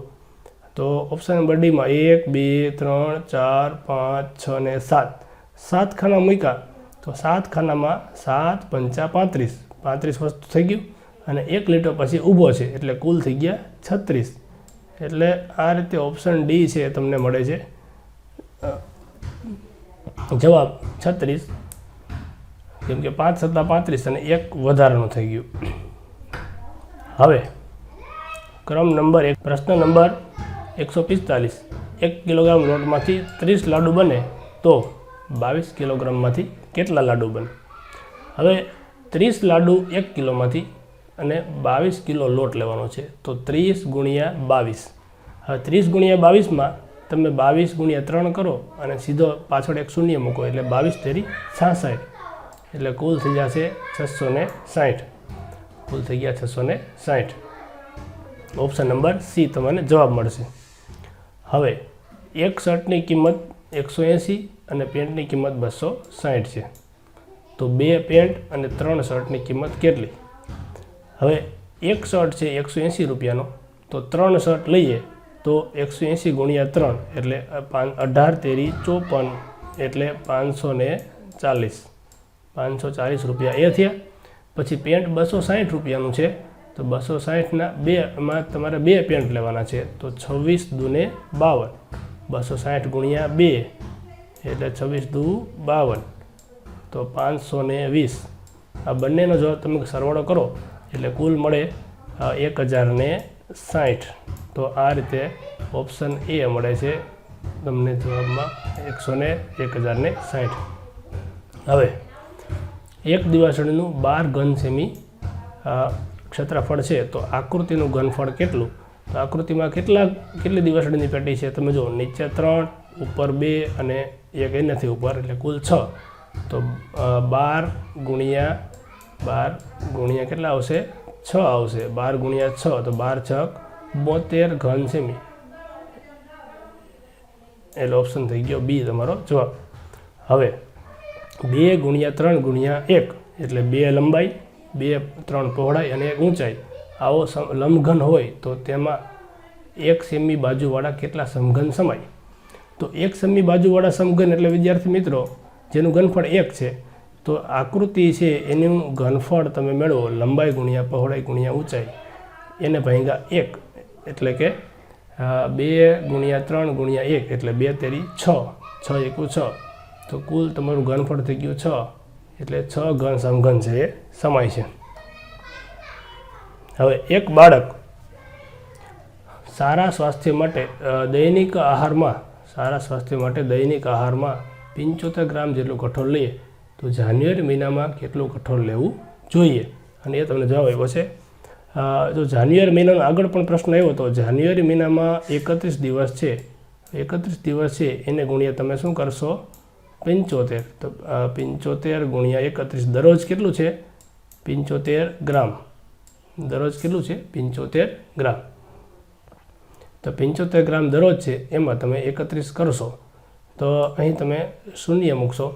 તો ઓપ્શન નંબર ડીમાં 1 2 3 4 5 6 અને 7. 7 ખાના મૂક્યા તો 7 ખાનામાં 7 × 5 = 35. 35 વસ્તુ થઈ ગયું અને એક લીટો પછી ઊભો છે એટલે કુલ થઈ ગયા 36. એટલે આ રીતે ઓપ્શન ડી છે તમને મળે છે જવાબ 36, કેમ કે 5 + 35 અને એક વધારાનું થઈ ગયું. હવે ક્રમ નંબર 1, પ્રશ્ન નંબર 145. 1 કિલોગ્રામ લોટમાંથી 30 લાડુ બને તો 22 કિલોગ્રામમાંથી કેટલા લાડુ બને? હવે 30 લાડુ 1 કિલોમાંથી અને 22 કિલો લોટ લેવાનો છે, તો 30 × 22. હવે 30 × 22માં તમે 22 × 3 કરો અને સીધો પાછળ એક શૂન્ય મૂકો એટલે 22 × 3 = 66. એટલે કુલ થઈ જશે 660. કુલ થઈ ગયા 660. ઓપ્શન નંબર સી તમને જવાબ મળશે. હવે એક શર્ટની કિંમત 180 અને પેન્ટની કિંમત 260 છે. તો 2 પેન્ટ અને 3 શર્ટની કિંમત કેટલી? હવે એક શર્ટ છે 180 રૂપિયાનો, તો 3 શર્ટ લઈએ તો 180 ગુણ્યા 3 એટલે 18 તેરી 54 એટલે 540 રૂપિયા એ થયા. પછી પેન્ટ 260 રૂપિયાનું છે, તો 260ના 2માં તમારે 2 પેન્ટ લેવાના છે, તો 26 દૂને 52. 260 ગુણ્યા 2 એટલે 26 દૂ 52, તો 520. આ બંનેનો જવાબ તમે સરવાળો કરો એટલે કુલ મળે 1060. તો આ રીતે ઓપ્શન એ મળે છે તમને જવાબમાં 1060. હવે એક દિવાસળીનું 12 ઘન સેમી ક્ષેત્રફળ છે, તો આકૃતિનું ઘનફળ કેટલું? તો આકૃતિમાં કેટલી દિવાસળીની પેટી છે? તમે જુઓ, નીચે 3, ઉપર 2 અને એક એનાથી ઉપર, એટલે કુલ 6. તો 12 ગુણ્યા કેટલા આવશે? 6 આવશે. 12 ગુણ્યા 6, તો 12 6 72 ઘન સેમી, એટલે ઓપ્શન થઈ ગયો બી તમારો જવાબ. હવે 2 ગુણ્યા 3 ગુણ્યા 1 એટલે 2 લંબાઈ, 2 3 પહોળાઈ અને 1 ઊંચાઈ. આવો લંબઘન હોય તો તેમાં 1 સેમી બાજુવાળા કેટલા સમઘન સમાય? તો 1 સેમી બાજુવાળા સમઘન એટલે વિદ્યાર્થી મિત્રો જેનું ઘનફળ 1 છે, તો આકૃતિ છે એનું ઘનફળ તમે મેળવો લંબાઈ ગુણ્યા પહોળાઈ ગુણ્યા ઊંચાઈ, એને ભાગ્યા 1, એટલે કે 2 ગુણ્યા 3 ગુણ્યા 1 એટલે 2 તેરી 6, 6 એકુ 6, તો કુલ તમારું ઘનફળ થઈ ગયું 6, એટલે 6 ઘન સમઘન છે એ સમાય છે. હવે એક બાળક સારા સ્વાસ્થ્ય માટે દૈનિક આહારમાં 75 ગ્રામ જેટલું કઠોળ લઈએ તો જાન્યુઆરી મહિનામાં કેટલું કઠોળ લેવું જોઈએ? અને એ તમને જવાબ આપ્યો છે. જો જાન્યુઆરી મહિનાનો આગળ પણ પ્રશ્ન આવ્યો તો જાન્યુઆરી મહિનામાં 31 દિવસ છે, 31 દિવસ છે એને ગુણ્યા તમે શું કરશો? 75. તો 75 ગુણ્યા 31 દરરોજ કેટલું છે? 75 ગ્રામ. દરરોજ કેટલું છે? 75 ગ્રામ. તો 75 ગ્રામ દરરોજ છે, એમાં તમે 31 કરશો તો અહીં તમે શૂન્ય મૂકશો,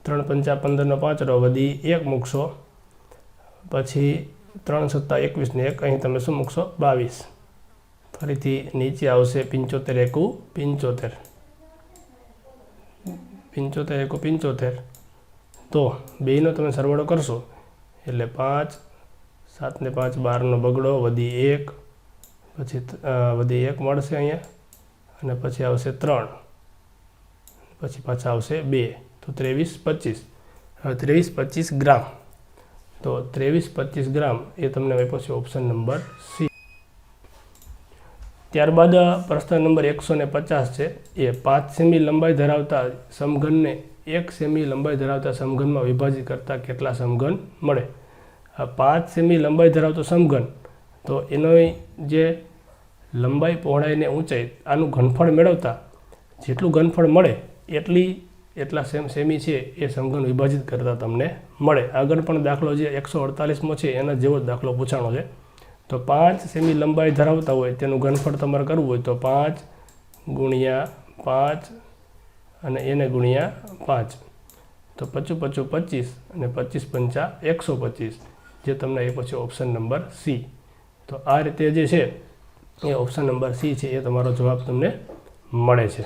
3 પંચા 15 5 વધી 1 મૂકશો, પછી 3 સત્તા 21 ને 1 અહીં તમે શું મૂકશો? 22. ફરીથી નીચે આવશે 75 એકુ 75, 75 એકુ 75. તો બેનો તમે સરવાળો કરશો એટલે 5, 7 ને 5 12નો બગડો વધી 1, પછી વધી 1 મળશે અહીંયા, અને પછી આવશે 3, પછી પાછા આવશે 2, તો 23 25. હવે 23 25 ગ્રામ. તો 23 25 ગ્રામ એ તમને આપ્યો છે ઓપ્શન નંબર સી. ત્યારબાદ પ્રશ્ન નંબર 150 છે. એ 5 સેમી લંબાઈ ધરાવતા સમઘનને 1 સેમી લંબાઈ ધરાવતા સમઘનમાં વિભાજિત કરતા કેટલા સમઘન મળે? 5 સેમી લંબાઈ ધરાવતો સમઘન, તો એનો જે લંબાઈ પહોળાઈ ને ઊંચાઈ આનું ઘનફળ મેળવતા જેટલું ઘનફળ મળે એટલા સેમી છે એ સમઘન વિભાજિત કરતા તમને મળે. આગળ પણ દાખલો જે 148મો છે એના જેવો જ દાખલો પૂછાણો છે. તો 5 સેમી લંબાઈ ધરાવતા હોય તેનું ઘનફળ તમારે કરવું હોય તો 5 ગુણ્યા 5 અને એને ગુણ્યા 5, તો 25 25 25 અને 25 પંચા 125, જે તમને એ પછી ઓપ્શન નંબર સી. તો આ રીતે જે છે એ ઓપ્શન નંબર સી છે એ તમારો જવાબ તમને મળે છે.